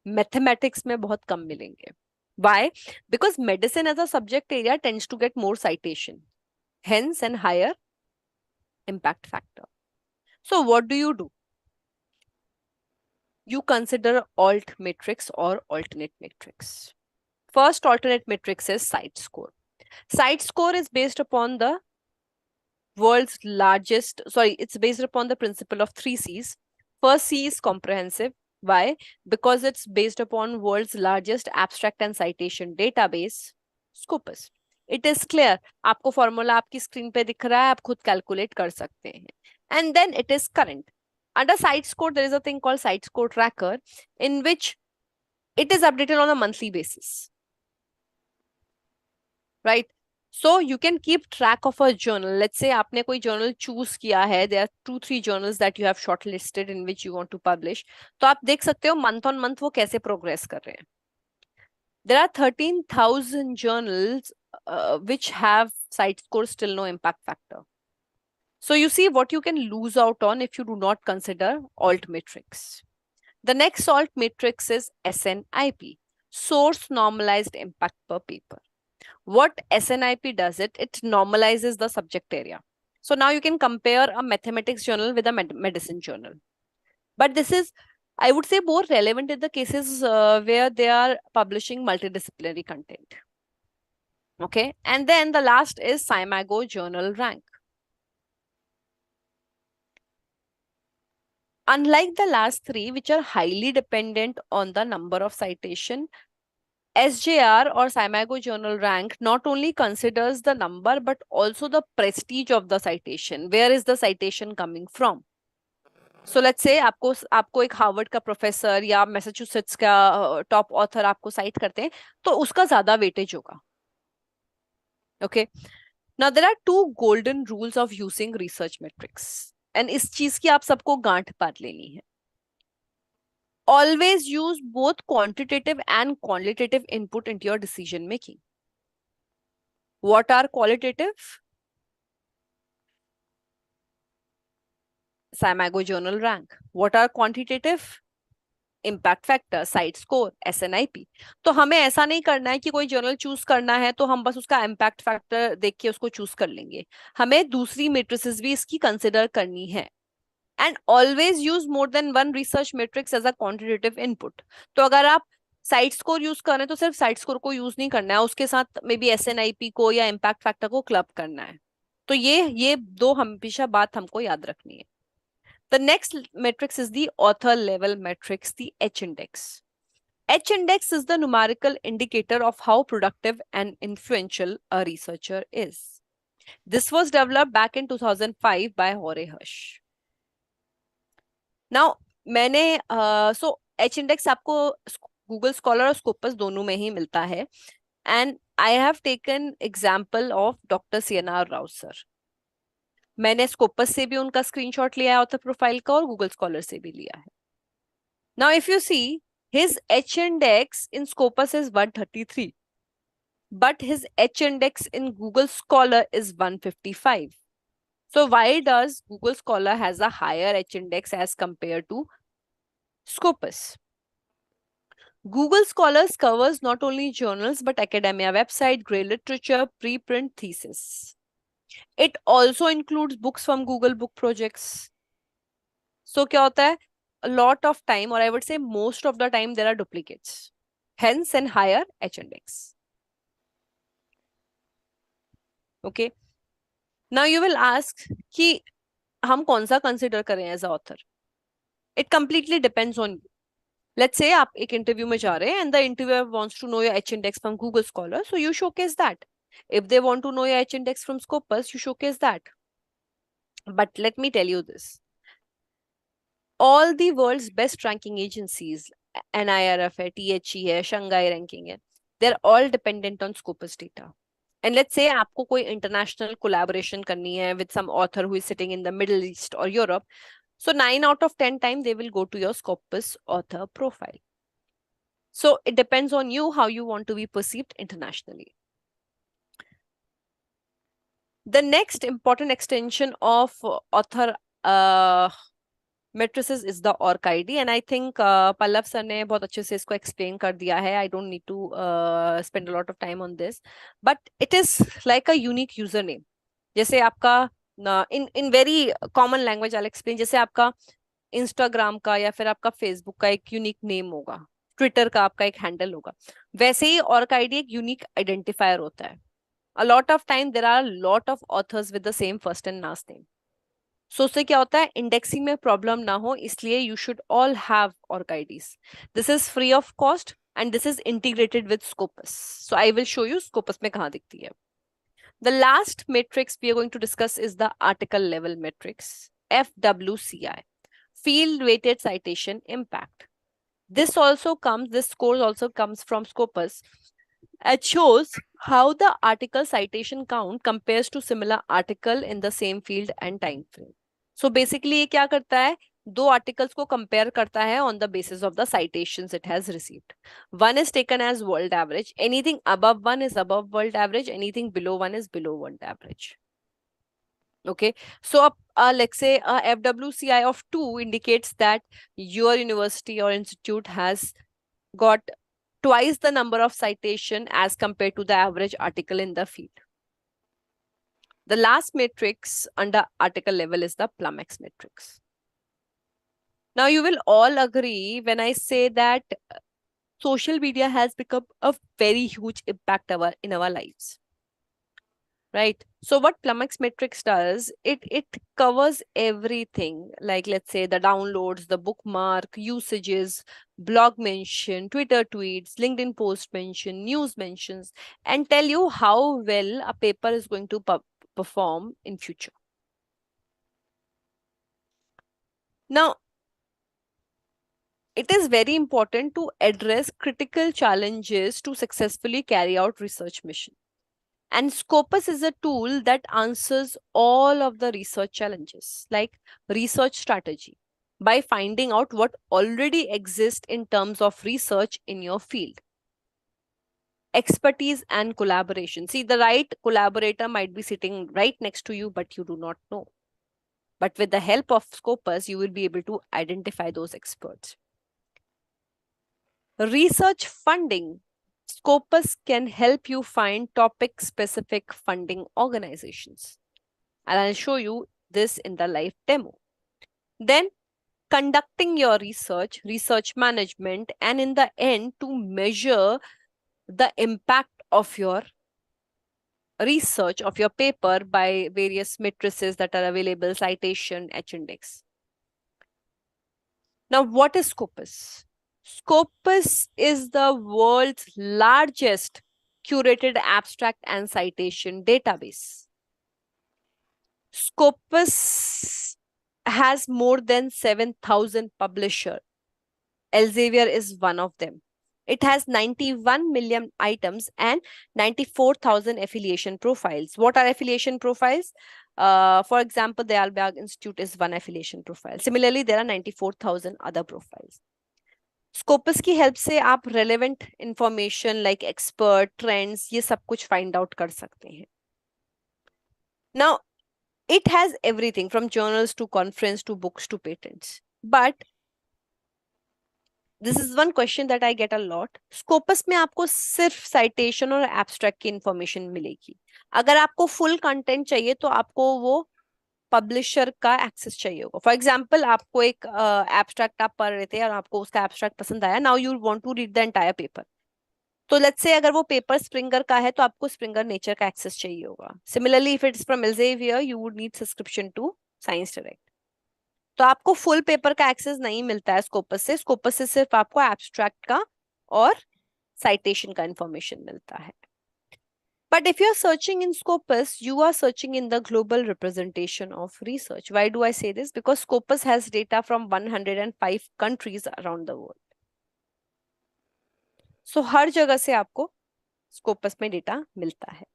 mathematics में बहुत कम मिलेंगे. Why? Because medicine as a subject area tends to get more citation, hence and higher impact factor. So what do? You consider alt matrix or alternate matrix. First alternate matrix is site score. Site score is based upon the world's largest, it's based upon the principle of 3 C's. First C is comprehensive. Why? Because it's based upon world's largest abstract and citation database, Scopus. It is clear. आपको formula आपकी screen पे दिख रहा है, आप खुद calculate कर सकते हैं. And then it is current. Under site score, there is a thing called site score tracker, in which it is updated on a monthly basis. Right? So you can keep track of a journal. Let's say आपने कोई journal choose किया है. There are 2-3 journals that you have shortlisted in which you want to publish. तो आप देख सकते हो month on month वो कैसे progress कर रहे हैं. There are 13,000 journals which have site score still no impact factor. So you see what you can lose out on if you do not consider alt matrix. The next alt matrix is SNIP, source normalized impact per paper. What SNIP does it normalizes the subject area. So now you can compare a mathematics journal with a medicine journal. But this is, I would say, more relevant in the cases where they are publishing multidisciplinary content. Okay. And then the last is SCIMAGO journal rank. Unlike the last three, which are highly dependent on the number of citation, SJR or SCIMAGO journal rank not only considers the number but also the prestige of the citation. Where is the citation coming from? So let's say आपको एक Harvard का professor या Massachusetts का top author आपको site करते हैं तो उसका ज्यादा वेटेज होगा. Okay. Now there are 2 golden rules of using research metrics. And इस चीज की आप सबको गांठ बात लेनी है. Always use both quantitative and qualitative input into your decision making. What are qualitative? SCIMAGO journal rank. What are quantitative? Impact factor, site score, SNIP. तो हमें ऐसा नहीं करना है कि कोई जर्नल चूज करना है तो हम बस उसका इम्पैक्ट फैक्टर देख के उसको चूज कर लेंगे. हमें दूसरी मेट्रिसेस भी इसकी कंसिडर करनी है. And always use more than one research matrix as a quantitative input. तो अगर आप साइट स्कोर यूज कर रहे हैं तो सिर्फ साइट स्कोर को यूज नहीं करना है, उसके साथ मे बी SNIP को या इम्पैक्ट फैक्टर को क्लब करना है. तो ये 2 हमेशा बात हमको याद रखनी है. The next matrix is the author level matrix, the H index. H index is the numerical indicator of how productive and influential a researcher is. This was developed back in 2005 by Hore Hush. Now, मैंने so H index आपको Google Scholar और Scopus दोनों में ही मिलता है. And I have taken example of Dr. CNR Rao sir. मैंने Scopus से भी उनका स्क्रीनशॉट लिया है ऑथर प्रोफाइल का और Google Scholar से भी लिया है. Now, if you see, his H index in Scopus is 133, but his H index in Google Scholar is 155. So why does Google Scholar has a higher H index as compared to Scopus? Google Scholars covers not only journals but academia website, grey literature, preprint, thesis. It also includes books from Google Book projects. So क्या होता है? A lot of time, or I would say most of the time, there are duplicates. Hence an higher H index. Okay. Now you will ask कि हम कौन सा consider करें as a author, it completely depends on you. Let's say आप एक interview में जा रहे हैं and the interviewer wants to know your H index from Google Scholar, so you showcase that. If they want to know your H index from Scopus, you showcase that. But let me tell you this. All the world's best ranking agencies, NIRF है, THE है, Shanghai ranking है, they're all dependent on Scopus data. And let's say आपको कोई international collaboration करनी है with some author who is sitting in the Middle East or Europe, so 9 out of 10 times they will go to your Scopus author profile. So it depends on you how you want to be perceived internationally. The next important extension of author matrices is the ORCID, and I think Pallav sir ने बहुत अच्छे से इसको explain कर दिया है. I don't need to spend a lot of time on this, but it is like a unique username. जैसे आपका in very common language I'll explain, जैसे आपका Instagram का या फिर आपका Facebook का एक unique name होगा, Twitter का आपका एक handle होगा, वैसे ही ORCID एक unique identifier होता है. A lot of time there are a lot of authors with the same first and last name. So उससे क्या होता है, इंडेक्सिंग में प्रॉब्लम ना हो इसलिए you should all have ORCIDs. This is free of cost and this is integrated with Scopus. So I will show you Scopus में कहाँ दिखती है. The last matrix we are going to discuss is the article level matrix, FWCI, Field Weighted Citation Impact. This score also comes from Scopus. It shows how the article citation count compares to similar article in the same field and time frame. So basically ये क्या करता है, दो articles को compare करता है on the basis of the citations it has received. One is taken as world average. Anything above one is above world average. Anything below one is below world average. Okay, so let's say a FWCI of 2 indicates that your university or institute has got twice the number of citation as compared to the average article in the field. The last matrix under article level is the Plumex matrix. Now you will all agree when I say that social media has become a very huge impact in our lives. Right? So what Plumex matrix does, it covers everything, like let's say the downloads, the bookmark, usages, blog mention, Twitter tweets, LinkedIn post mention, news mentions, and tell you how well a paper is going to perform in future. Now, it is very important to address critical challenges to successfully carry out research mission. And Scopus is a tool that answers all of the research challenges, like research strategy, by finding out what already exists in terms of research in your field. Expertise and collaboration. See, the right collaborator might be sitting right next to you, but you do not know. But with the help of Scopus, you will be able to identify those experts. Research funding. Scopus can help you find topic-specific funding organizations. And I'll show you this in the live demo. Then, conducting your research, research management, and in the end, to measure the impact of your research, of your paper by various matrices that are available, citation, H-index. Now, what is Scopus? Scopus is the world's largest curated abstract and citation database. Scopus has more than 7,000 publishers. Elsevier is one of them. It has 91 million items and 94,000 affiliation profiles. What are affiliation profiles? For example, the Alberg Institute is one affiliation profile. Similarly, there are 94,000 other profiles. Scopus की help से आप relevant information like expert, trends, ये सब कुछ find out कर सकते हैं. Now, it has everything from journals to conference to books to patents. But this is one question that I get a lot. Scopus में आपको सिर्फ citation और abstract की information मिलेगी. अगर आपको full content चाहिए तो आपको वो पब्लिशर का एक्सेस चाहिए होगा. फॉर एग्जाम्पल, आपको एक एब्स्ट्रैक्ट आप पढ़ रहे थे और आपको उसका एब्स्ट्रैक्ट पसंद आया. Now you want to read the entire paper. तो लेट्स से अगर वो पेपर स्प्रिंगर का है तो आपको स्प्रिंगर नेचर का एक्सेस चाहिए होगा. Similarly, if it's from Elsevier, you would need subscription to Science Direct. तो आपको फुल पेपर का एक्सेस नहीं मिलता है स्कोपस से। स्कोपस से सिर्फ आपको एब्स्ट्रैक्ट का और साइटेशन का इंफॉर्मेशन मिलता है। But if you're searching in Scopus, you are searching in the global representation of research. Why do I say this? Because Scopus has data from 105 countries around the world. So हर जगह से आपको Scopus में data मिलता है.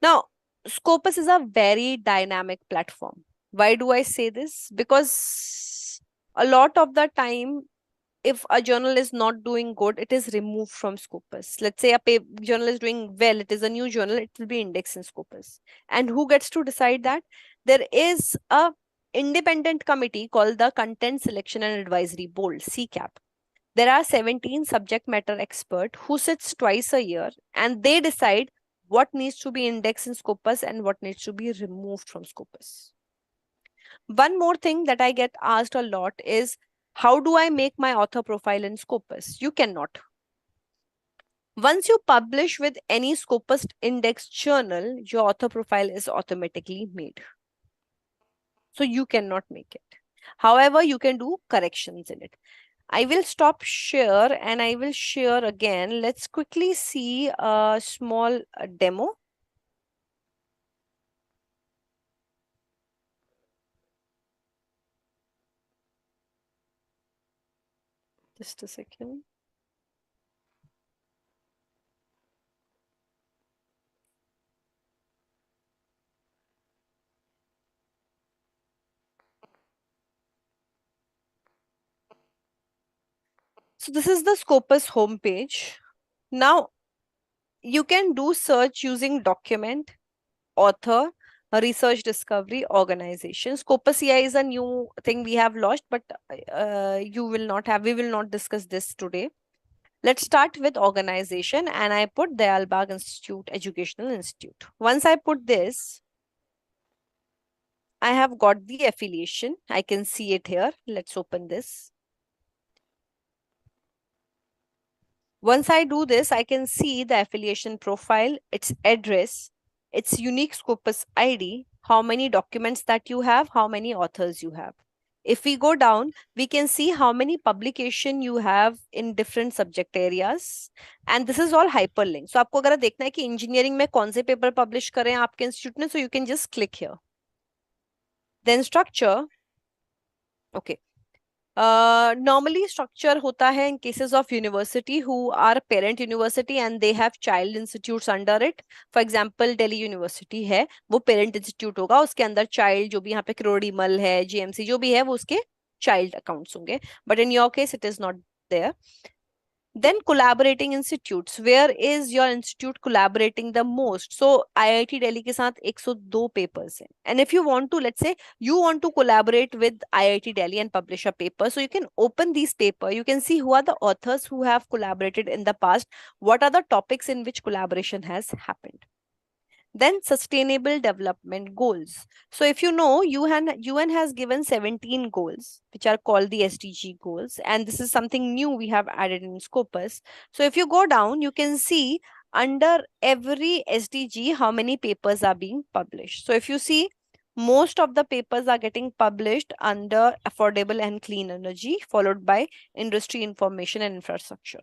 Now, Scopus is a very dynamic platform. Why do I say this? Because a lot of the time, if a journal is not doing good, it is removed from Scopus. Let's say a journal is doing well, it is a new journal, it will be indexed in Scopus. And who gets to decide that? There is a independent committee called the Content Selection and Advisory Board, CCAP. There are 17 subject matter experts who sits twice a year and they decide what needs to be indexed in Scopus and what needs to be removed from Scopus. One more thing that I get asked a lot is, how do I make my author profile in Scopus? You cannot. Once you publish with any Scopus indexed journal, your author profile is automatically made. So you cannot make it. However, you can do corrections in it. I will stop share and I will share again. Let's quickly see a small demo. Just a second. So this is the Scopus homepage. Now you can do search using document, author, research discovery, organization. Scopus CI is a new thing we have launched, but we will not discuss this today. Let's start with organization and I put Dayalbag Institute, Educational Institute. Once I put this, I have got the affiliation. I can see it here. Let's open this. Once I do this, I can see the affiliation profile, its address, its unique Scopus ID, how many documents that you have, how many authors you have. If we go down, we can see how many publication you have in different subject areas. And this is all hyperlinked. So आपको अगर देखना है कि engineering में कौन से paper publish करें आपके institute में, so you can just click here. Then structure. Okay. Normally structure होता है in cases of university who are parent university and they have child institutes under it. For example, Delhi University है, वो parent institute होगा, उसके अंदर child जो भी यहाँ पे क्रोडीमल है, GMC जो भी है, वो उसके child accounts होंगे. But in your case, it is not there. Then collaborating institutes. Where is your institute collaborating the most? So IIT Delhi के साथ 102 papers हैं. And if you want to, let's say you want to collaborate with IIT Delhi and publish a paper, so you can open these paper. You can see who are the authors who have collaborated in the past. What are the topics in which collaboration has happened? Then sustainable development goals. So if you know, UN has given 17 goals, which are called the SDG goals. And this is something new we have added in Scopus. So if you go down, you can see under every SDG, how many papers are being published. So if you see, most of the papers are getting published under affordable and clean energy, followed by industry, information and infrastructure.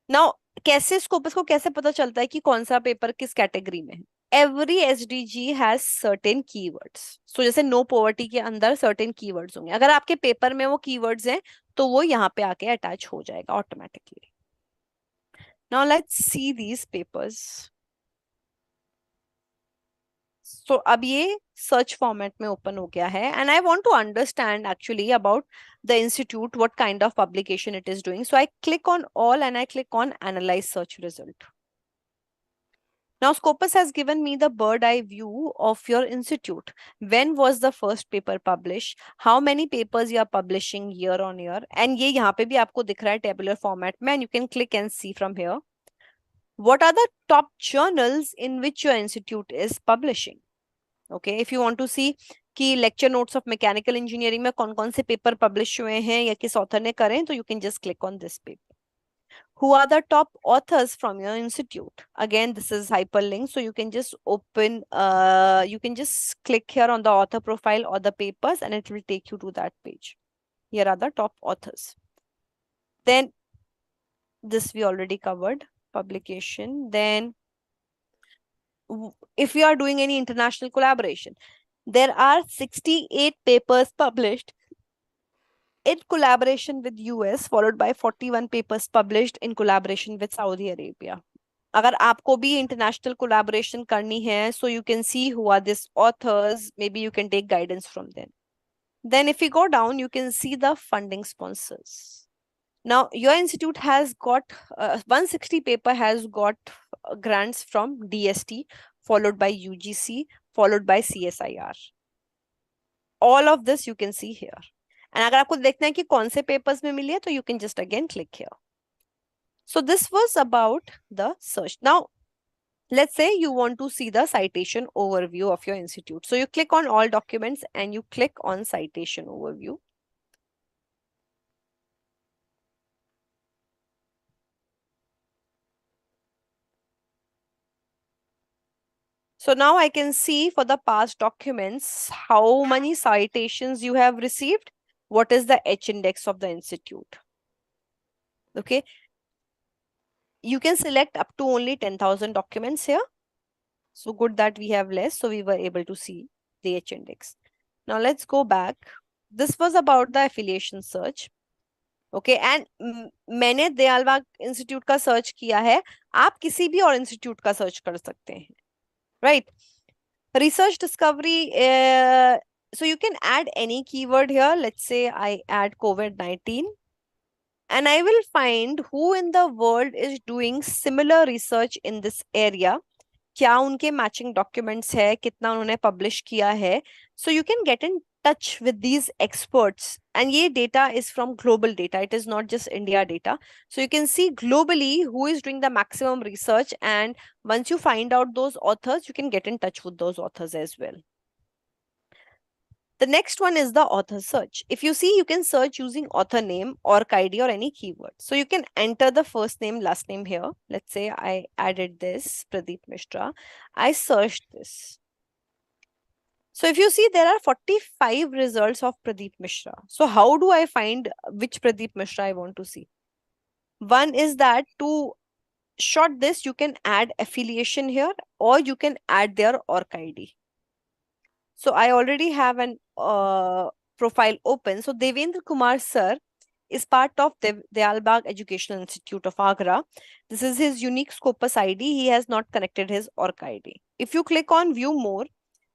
Now, कैसे Scopus को कैसे पता चलता है कि कौन सा paper किस कैटेगरी में है? Every SDG has certain keywords. So जैसे नो पॉवर्टी के अंदर सर्टेन कीवर्ड्स होंगे. अगर आपके पेपर में वो कीवर्ड्स हैं तो वो यहाँ पे आके अटैच हो जाएगा automatically. Now let's see these papers. So अब ये सर्च फॉर्मेट में ओपन हो गया है and I want to understand actually about the institute, what kind of publication it is doing. So I click on all and I click on analyze search result. Now Scopus has given me the bird eye view of your institute. When was the first paper published? How many papers you are publishing year on year? And ये यहाँ पे भी आपको दिख रहा है tabular format में, and you can click and see from here. What are the top journals in which your institute is publishing? Okay, if you want to see कि lecture notes of mechanical engineering में कौन कौन से paper publish हुए हैं या किस author ने करें, तो you can just click on this paper. Who are the top authors from your institute? Again, this is hyperlink, so you can just open, you can just click here on the author profile or the papers and it will take you to that page. Here are the top authors. Then this we already covered, publication. Then if we are doing any international collaboration, there are 68 papers published in collaboration with US, followed by 41 papers published in collaboration with Saudi Arabia. अगर आपको भी international collaboration करनी है, so you can see who are these authors. Maybe you can take guidance from them. Then if you go down, you can see the funding sponsors. Now, your institute has got 160 paper has got grants from DST, followed by UGC, followed by CSIR. All of this you can see here. And अगर आपको देखना है कि कौन से papers में मिली है, तो you can just again click here. So this was about the search. Now, let's say you want to see the citation overview of your institute. So you click on all documents and you click on citation overview. So now I can see for the past documents, how many citations you have received, what is the H index of the institute. Okay. You can select up to only 10,000 documents here. So good that we have less, so we were able to see the H index. Now let's go back. This was about the affiliation search. Okay, and मैंने Dayalbagh institute का search किया है, आप किसी भी और institute का search कर सकते हैं, right? Research discovery, so you can add any keyword here. Let's say I add COVID-19 and I will find who in the world is doing similar research in this area. क्या उनके matching documents है, कितना उन्होंने publish किया है. So you can get in touch with these experts and ये data is from global data, it is not just India data. So you can see globally who is doing the maximum research and once you find out those authors, you can get in touch with those authors as well. The next one is the author search. If you see, you can search using author name, org ID or any keyword. So you can enter the first name, last name here. Let's say I added this, Pradeep Mishra. I searched this. So if you see, there are 45 results of Pradeep Mishra. So how do I find which Pradeep Mishra I want to see? One is that to short this, you can add affiliation here or you can add their org ID. So I already have an profile open. So Devendra Kumar sir is part of the Dayalbagh Educational Institute of Agra. This is his unique Scopus ID. He has not connected his org ID. If you click on view more,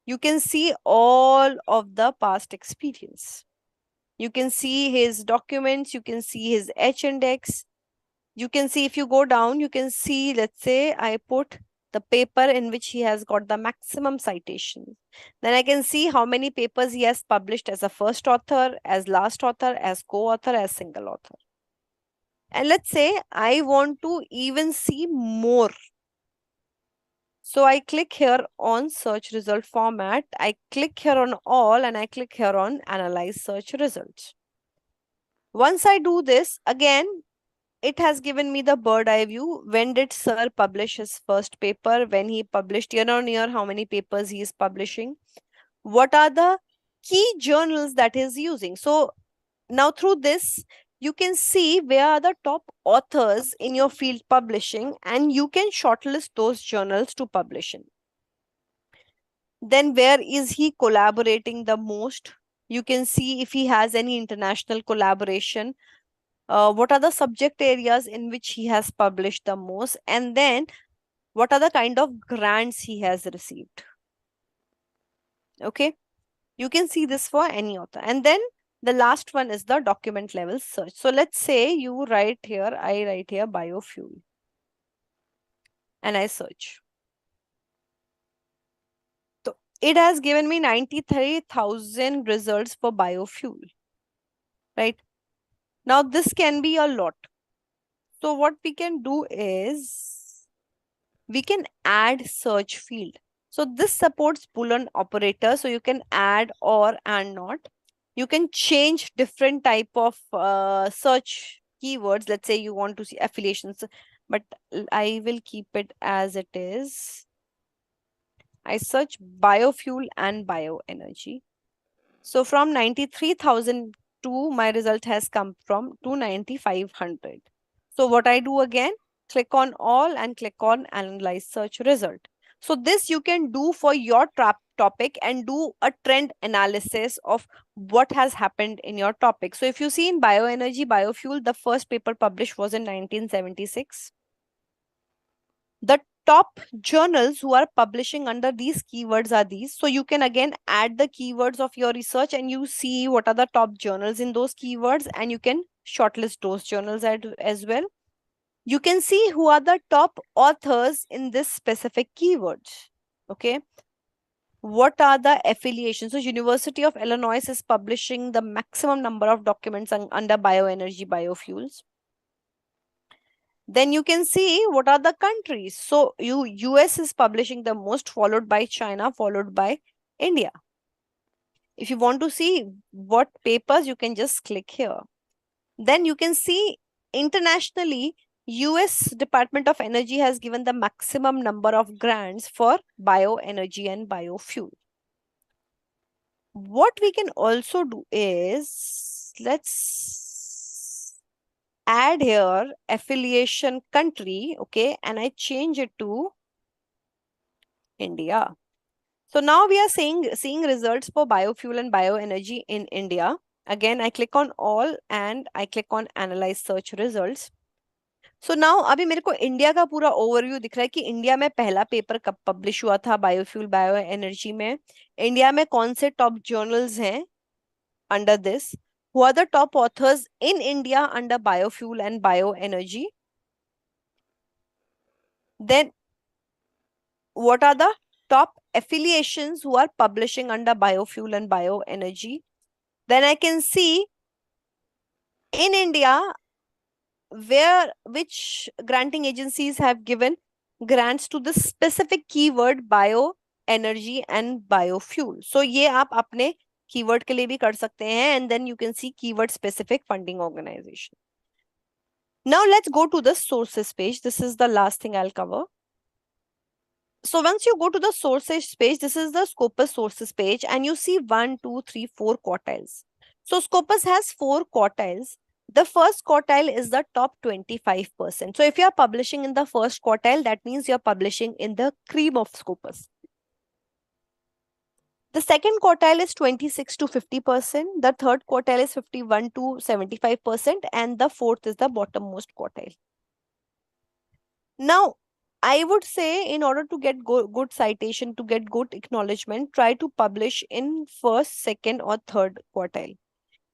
you can see all of the past experience. You can see his documents. You can see his H index. You can see if you go down, you can see, let's say I put the paper in which he has got the maximum citation. Then I can see how many papers he has published as a first author, as last author, as co-author, as single author. And let's say I want to even see more. So I click here on search result format. I click here on all and I click here on analyze search results. Once I do this, again, it has given me the bird eye view. When did sir publish his first paper? When he published, year on year, how many papers he is publishing? What are the key journals that he is using? So now through this, you can see where are the top authors in your field publishing and you can shortlist those journals to publish in. Then where is he collaborating the most? You can see if he has any international collaboration. What are the subject areas in which he has published the most, and then what are the kind of grants he has received. Okay, you can see this for any author. And then the last one is the document level search. So let's say you write here, I write here biofuel and I search. So it has given me 93,000 results for biofuel, right? Now this can be a lot. So what we can do is we can add search field. So this supports Boolean operator. So you can add or and not. You can change different type of search keywords, let's say you want to see affiliations, but I will keep it as it is. I search biofuel and bioenergy. So from 93,002, my result has come from 2,9,500. So what I do again, click on all and click on analyze search result. So this you can do for your topic and do a trend analysis of what has happened in your topic. So if you see in bioenergy, biofuel, the first paper published was in 1976. The top journals who are publishing under these keywords are these. So you can again add the keywords of your research and you see what are the top journals in those keywords, and you can shortlist those journals as well. You can see who are the top authors in this specific keywords. Okay. What are the affiliations? So University of Illinois is publishing the maximum number of documents under bioenergy, biofuels. Then you can see what are the countries. So US is publishing the most, followed by China, followed by India. If you want to see what papers, you can just click here. Then you can see internationally, US Department of Energy has given the maximum number of grants for bioenergy and biofuel. What we can also do is, let's add here affiliation country, okay, and I change it to India. So now we are seeing results for biofuel and bioenergy in India. Again, I click on all and I click on analyze search results. So now अभी मेरे को India का पूरा overview दिख रहा है कि India में पहला पेपर कब पब्लिश हुआ था बायोफ्यूल बायोएनर्जी में, इंडिया में कौन से टॉप जर्नल्स हैं under this, who are the top authors in India under biofuel and bioenergy, then what are the top affiliations who are publishing under biofuel and bioenergy. Then I can see in India which granting agencies have given grants to the specific keyword bioenergy and biofuel. So ये आप अपने keyword के लिए भी कर सकते हैं, and then you can see keyword specific funding organization. Now let's go to the sources page. This is the last thing I'll cover. So once you go to the sources page, this is the Scopus sources page, and you see 1, 2, 3, 4 quartiles. So Scopus has 4 quartiles. The first quartile is the top 25%. So if you are publishing in the first quartile, that means you're publishing in the cream of Scopus. The second quartile is 26 to 50%. The third quartile is 51 to 75%. And the fourth is the bottommost quartile. Now, I would say in order to get good citation, to get good acknowledgement, try to publish in first, second or third quartile.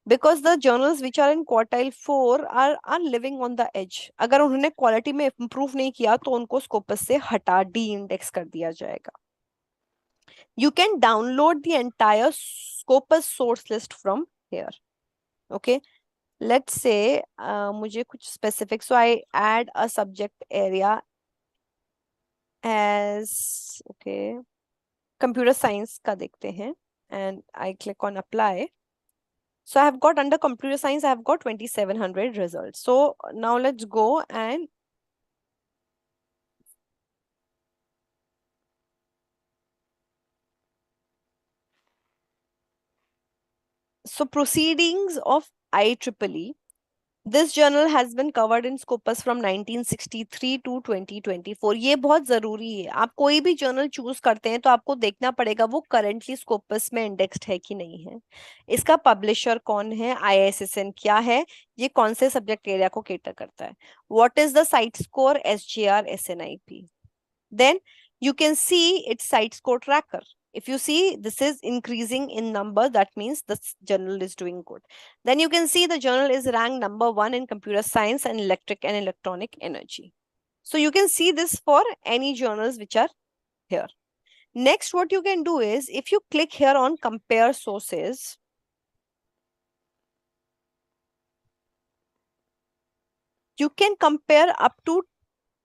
Because the journals which are in quartile 4 are living on the edge. अगर उन्होंने quality में improve नहीं किया तो उनको Scopus से हटा de-index कर दिया जाएगा. You can download the entire Scopus source list from here. Okay. Let's say मुझे कुछ specific. So I add a subject area as, okay, computer science का देखते हैं, and I click on apply. So I have got under computer science, I have got 2700 results. So now let's go and so proceedings of IEEE. This journal has been covered in Scopus from 1963 to 2024. ये बहुत जरूरी है. आप कोई भी journal choose करते हैं तो आपको देखना पड़ेगा वो करंटली स्कोपस में इंडेक्स्ड है कि नहीं है. इसका पब्लिशर कौन है, ISSN क्या है, ये कौन से सब्जेक्ट एरिया को केटर करता है, what is the site score, SGR, SNIP. Then you can see its site score tracker. If you see this is increasing in number, that means this journal is doing good. Then you can see the journal is ranked number 1 in computer science and electric and electronic energy. So you can see this for any journals which are here. Next, what you can do is if you click here on compare sources, you can compare up to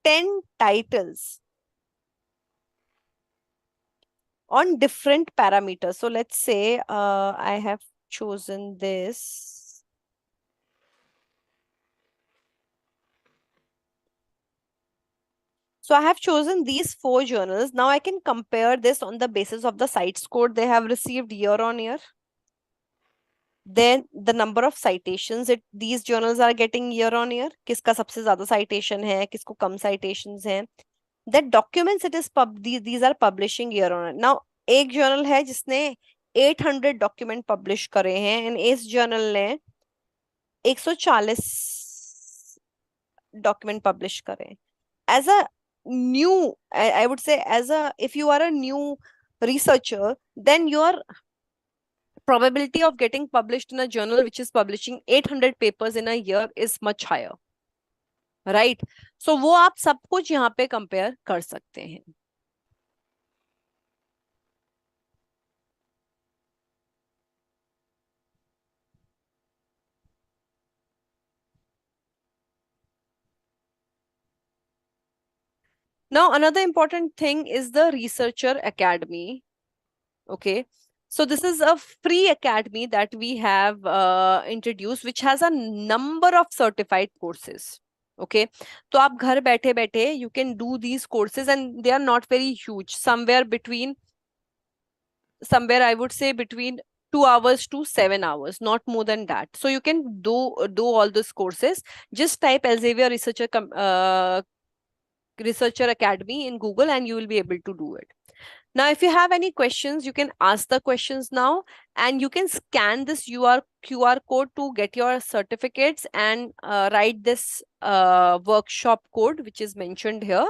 10 titles on different parameters. So let's say I have chosen this. So I have chosen these 4 journals. Now I can compare this on the basis of the site score they have received year on year. Then the number of citations these journals are getting year on year. किसका सबसे ज़्यादा citation है, किसको कम citations हैं. That documents it is these are publishing year on year. Now एक journal है जिसने 800 document publish करे हैं and इस journal ने 140 document publish करे हैं. As a new, I would say, if you are a new researcher, then your probability of getting published in a journal which is publishing 800 papers in a year is much higher, right? So वो आप सब कुछ यहाँ पे compare कर सकते हैं. Now another important thing is the Researcher Academy. Okay, so this is a free academy that we have introduced, which has a number of certified courses. Okay, तो आप घर बैठे बैठे you can do these courses and they are not very huge. Somewhere I would say between 2 hours to 7 hours, not more than that. So you can do all these courses. Just type Elsevier Researcher Academy in Google and you will be able to do it. Now, if you have any questions, you can ask the questions now and you can scan this QR code to get your certificates and write this workshop code, which is mentioned here.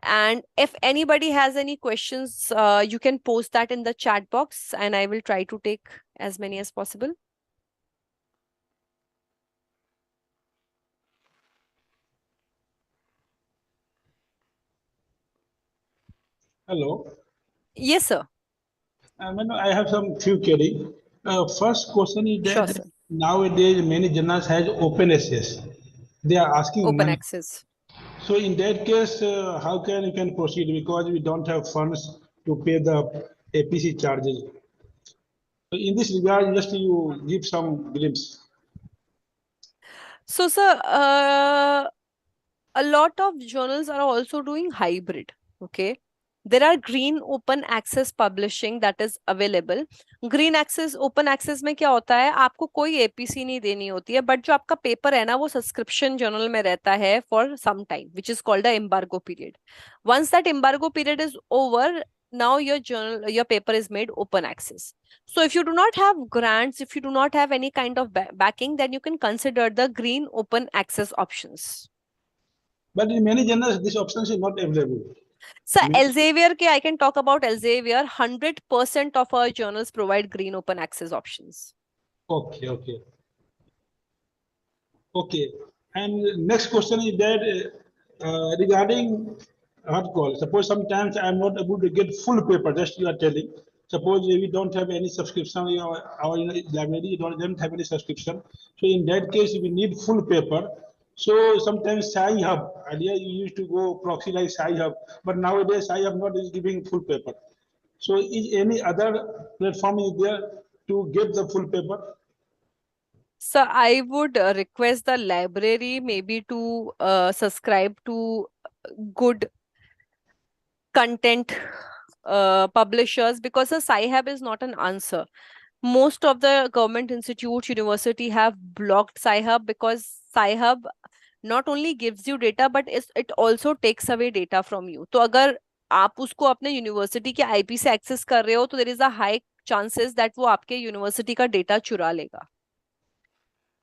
And if anybody has any questions, you can post that in the chat box and I will try to take as many as possible. Hello. Yes, sir. I have some few query. First question is Sure, that sir. nowadays many journals has open access. They are asking Open money. access. So in that case, how can you can proceed because we don't have funds to pay the APC charges. So in this regard, just you give some glimpse. So, sir, a lot of journals are also doing hybrid. Okay. There are green open access publishing that is available. Green access, open access में क्या होता है, आपको कोई APC नहीं देनी होती है, बट जो आपका पेपर है ना वो सब्सक्रिप्शन जर्नल में रहता है for some time, which is called a embargo period. Once that embargo period is over, now your paper is made open access. So if you do not have grants, if you do not have any kind of backing, then you can consider the green open access options. But in many journals, this option is not available. So Elsevier, I can talk about Elsevier. 100% of our journals provide green open access options. Okay. And next question is that regarding hard call. Suppose sometimes I'm not able to get full paper. Just you are telling. Suppose we don't have any subscription. Our library don't have any subscription. So in that case, we need full paper. So sometimes Sai Hub. Earlier you used to go proxy like Sai Hub, but nowadays Sai Hub not is giving full paper. So is any other platform is there to get the full paper? So I would request the library maybe to subscribe to good content publishers, because a Sci-Hub is not an answer. Most of the government institutes, university have blocked Sci-Hub because Sci-Hub not only gives you data but it also takes away data from you. तो अगर आप उसको अपने university के IP से access कर रहे हो तो there is a high chances that वो आपके यूनिवर्सिटी का डेटा चुरा लेगा.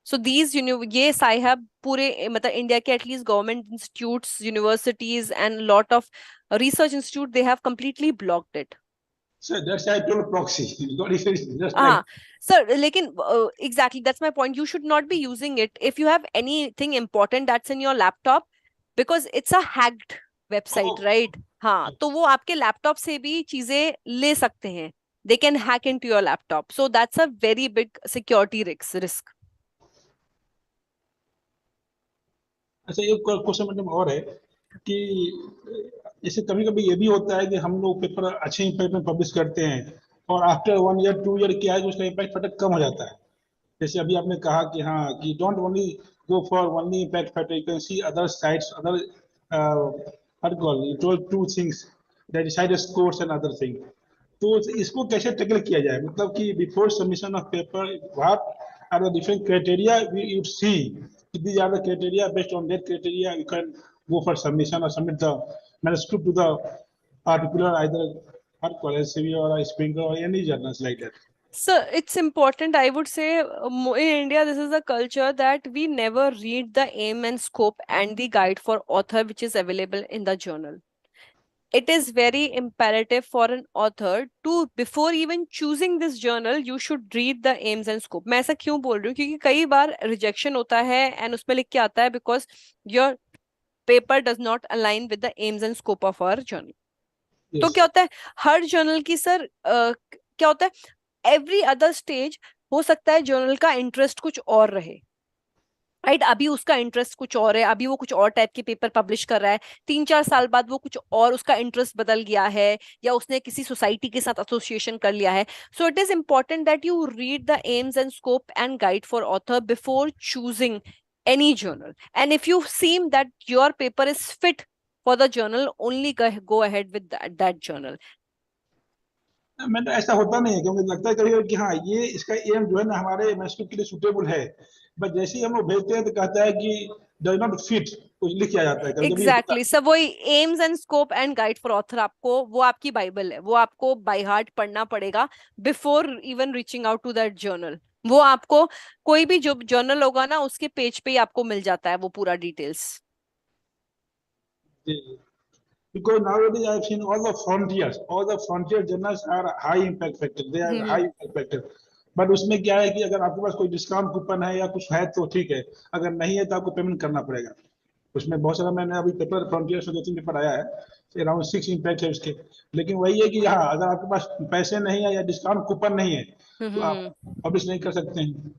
सो ये Sci-Hub पूरे मतलब इंडिया के at least government institutes, universities and lot of research institute, they have completely blocked it. So that's why I told proxy. Just like... Sir, lekin, exactly, that's my point. You should not be using it if you have anything important that's in your laptop, because it's a hacked website, right? हाँ, तो वो आपके laptop से भी चीजें ले सकते हैं. They can hack into your laptop. So that's a very big security risk. अच्छा, एक क्वेश्चन मतलब और है कि जैसे कभी कभी ये भी होता है कि हम लोग पेपर अच्छे इम्पैक्ट में पब्लिश करते हैं और आफ्टर 1 ईयर 2 ईयर क्या है कि उसका इम्पैक्ट फटक कम हो जाता है. जैसे अभी आपने कहा कि हाँ कि don't only go for only impact factor, you can C other sites, other what call you told two things that decided scores and other thing. तो इसको कैसे टैकल किया जाए, मतलब कि before submission of paper what are the different criteria we you see, these are the criteria, based on that criteria you can go for submission or submit the manuscript to the particular either what call LCV or a Springer or any journals like that. So it's important, I would say, in India, this is a culture that we never read the aim and scope and the guide for author which is available in the journal. It is very imperative for an author to, before even choosing this journal, you should read the aims and scope. मैं ऐसा क्यों बोल रही हूँ, क्योंकि कई बार rejection होता है एंड उसमें लिख के आता है because your paper does not align with the aims and scope of our journal. तो क्या होता है, हर जर्नल की सर क्या होता है, एवरी अदर स्टेज हो सकता है जर्नल का इंटरेस्ट कुछ और रहे, राइट. अभी उसका इंटरेस्ट कुछ और है, अभी वो कुछ और टाइप के पेपर पब्लिश कर रहा है, 3-4 साल बाद वो कुछ और, उसका इंटरेस्ट बदल गया है या उसने किसी सोसाइटी के साथ एसोसिएशन कर लिया है. So it is important that you read the aims and scope and guide for author before choosing any journal, and if you seem that your paper is fit for the journal, only go ahead with that journal. मैं तो ऐसा होता नहीं है, क्योंकि लगता है कभी कि हाँ ये इसका एम जो है ना हमारे मैस्क्रिप्ट के लिए सुटेबल है, बट जैसे ही हम लोग भेजते हैं तो कहता है कि डज नॉट फिट, कुछ लिख किया जाता है कभी कभी. एग्जैक्टली सर, वही AIIMS and scope and guide for author, आपको वो आपकी बाइबल है, वो आपको बाय हार्ट पढ़ना पड़ेगा before even reaching out to that journal. वो आपको कोई भी जो जर्नल होगा ना उसके पेज पे ही आपको मिल जाता है वो पूरा details. Because nowadays I have seen all the frontier journals are high impact factor, they are high impact factor. But उसमें क्या है कि अगर आपके पास कोई डिस्काउंट कूपन है या कुछ है तो ठीक है, अगर नहीं है तो आपको पेमेंट करना पड़ेगा. उसमें बहुत सारा, मैंने अभी पेपर फ्रंटियर से 2-3 पेपर आया है, अराउंड 6 इम्पैक्ट है उसके. लेकिन वही है कि हाँ अगर आपके पास पैसे नहीं है या डिस्काउंट कूपन नहीं है तो आप पब्लिश नहीं कर सकते हैं.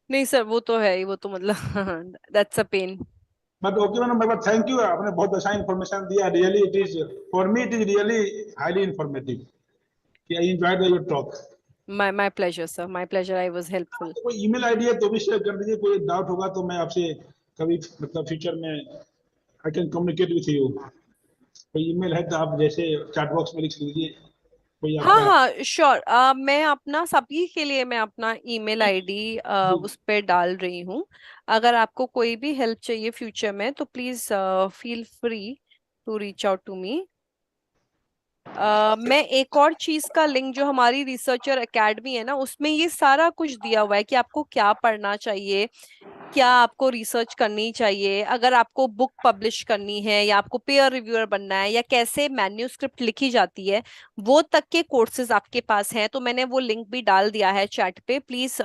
नहीं सर, वो तो है ही, वो तो मतलब that's a pain. But okay madam, but thank you, आपने बहुत अच्छा इन्फॉर्मेशन दिया. Really it is, for me it is really highly informative. I enjoyed your talk. My pleasure sir, my pleasure, I was helpful. कोई email ID है तो भी share कर दीजिए, कोई डाउट होगा तो मैं आपसे कभी मतलब फ्यूचर में I can communicate with you. कोई ईमेल है तो आप जैसे चैट बॉक्स में लिख लीजिए. कोई हाँ आपका हाँ श्योर, मैं अपना सभी के लिए मैं अपना ईमेल आईडी उस पे डाल रही हूँ. अगर आपको कोई भी हेल्प चाहिए फ्यूचर में तो please feel free to reach out to me. मैं एक और चीज का लिंक, जो हमारी रिसर्चर एकेडमी है ना, उसमें ये सारा कुछ दिया हुआ है कि आपको क्या पढ़ना चाहिए, क्या आपको रिसर्च करनी चाहिए, अगर आपको बुक पब्लिश करनी है या आपको पेयर रिव्यूअर बनना है या कैसे मैन्युस्क्रिप्ट लिखी जाती है, वो तक के कोर्सेज आपके पास हैं. तो मैंने वो लिंक भी डाल दिया है चैट पे. Please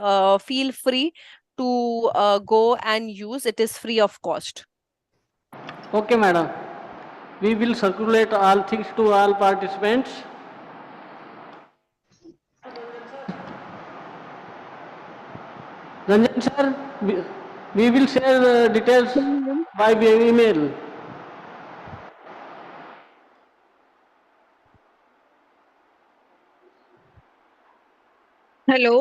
feel free to go and use, it is free of cost. Okay, madam. We will circulate all things to all participants. Ranjan sir, we will share details by email. Hello.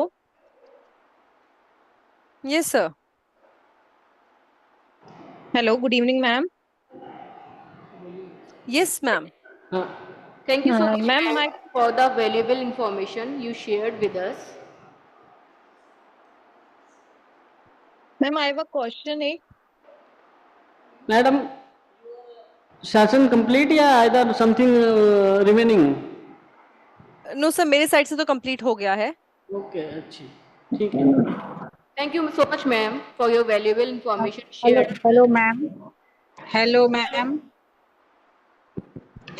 Yes sir. Hello. Good evening, ma'am. Yes ma'am. Thank you so much Ma'am, for the valuable information you shared with us. Ma'am, I have a question. Madam, session complete या either something remaining? No sir, मेरे side से तो complete हो गया है. Okay, अच्छी, ठीक है. Thank you so much, ma'am, for your valuable information shared. Hello, ma'am. Hello, ma'am.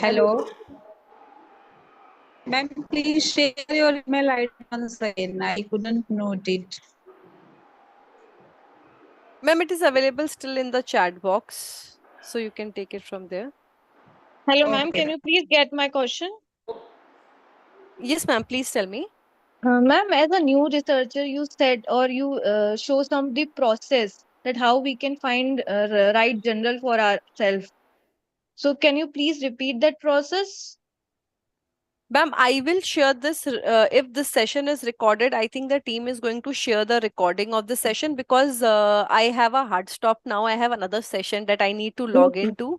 Hello. Ma'am, please share your email ID once again. I couldn't note it. Ma'am, it is available still in the chat box, so you can take it from there. Hello, ma'am. Can you please get my question? Yes, ma'am. Please tell me. Ma'am, as a new researcher, you said or you show some the process that how we can find right journal for ourselves. So can you please repeat that process? Ma'am, I will share this. If this session is recorded, I think the team is going to share the recording of the session because I have a hard stop now. I have another session that I need to log into.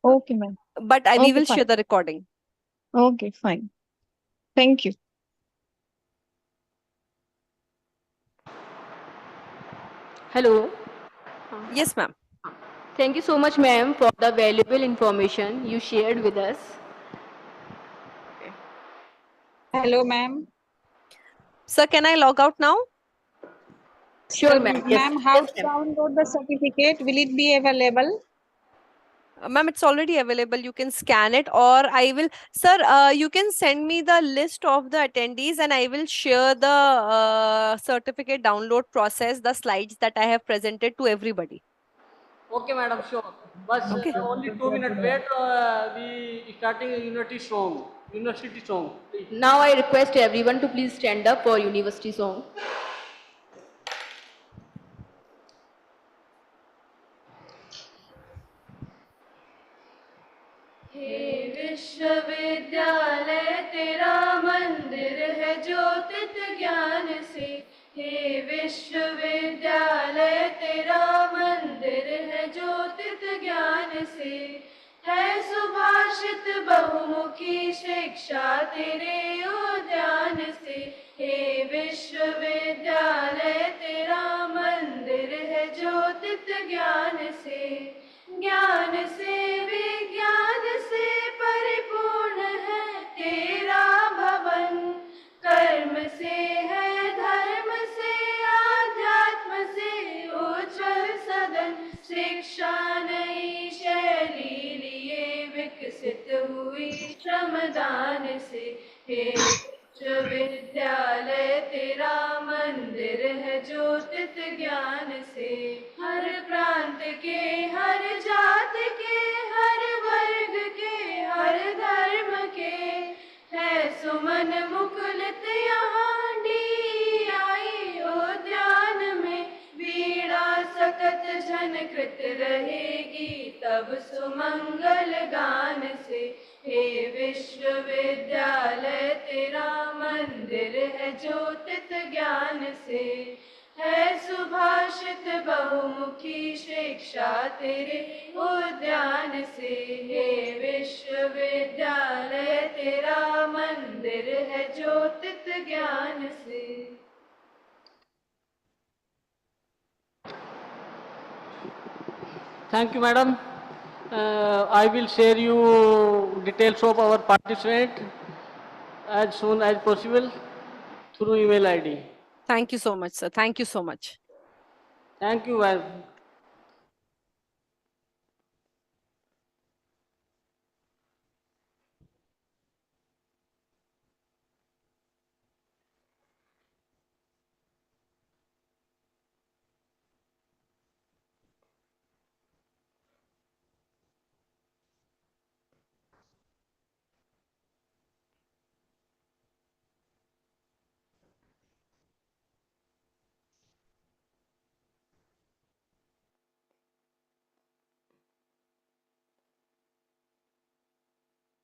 Okay, ma'am. But we Okay, will share fine. the recording. Okay, fine. Thank you. Hello. Yes, ma'am. Thank you so much, ma'am, for the valuable information you shared with us. Hello, ma'am. Sir, can I log out now? Sure, ma'am. Yes. Ma'am, how Yes, to ma'am. download the certificate? Will it be available? Ma'am, it's already available. You can scan it, or I will, sir, you can send me the list of the attendees and I will share the certificate download process, the slides that I have presented to everybody. Okay, madam, sure. But Okay. only 2 minutes wait. We starting a unity song, university song. Please. Now I request everyone to please stand up for university song. हे विश्वविद्यालय तेरा मंदिर है ज्योतित ज्ञान से। हे विश्वविद्यालय तेरा मंदिर है ज्योतित ज्ञान से। है सुभाषित बहुमुखी शिक्षा तेरे उद्यान से। हे विश्वविद्यालय तेरा मंदिर है ज्योतित ज्ञान से। ज्ञान से विज्ञान से परिपूर्ण है तेरा भवन। कर्म से है धर्म से आध्यात्म से उज्जवल सदन। शिक्षा नई शैली लिए विकसित हुई श्रमदान से। हे विश्वविद्यालय तेरा मंदिर है ज्योतित ज्ञान से। हर प्रांत के हर जात के हर वर्ग के हर धर्म के है सुमन मुकुलित यहाँ आई उद्यान में। वीणा सकत झनकृत रहेगी तब सुमंगल गान से। हे विश्वविद्यालय तेरा मंदिर है ज्योतित ज्ञान से। है सुभाषित बहुमुखी शिक्षा तेरे उद्यान से। हे विश्वविद्यालय तेरा मंदिर है ज्योतित ज्ञान से। Thank you, madam. I will share you details of our participant as soon as possible through email ID. Thank you so much, sir. Thank you so much. Thank you, ma'am.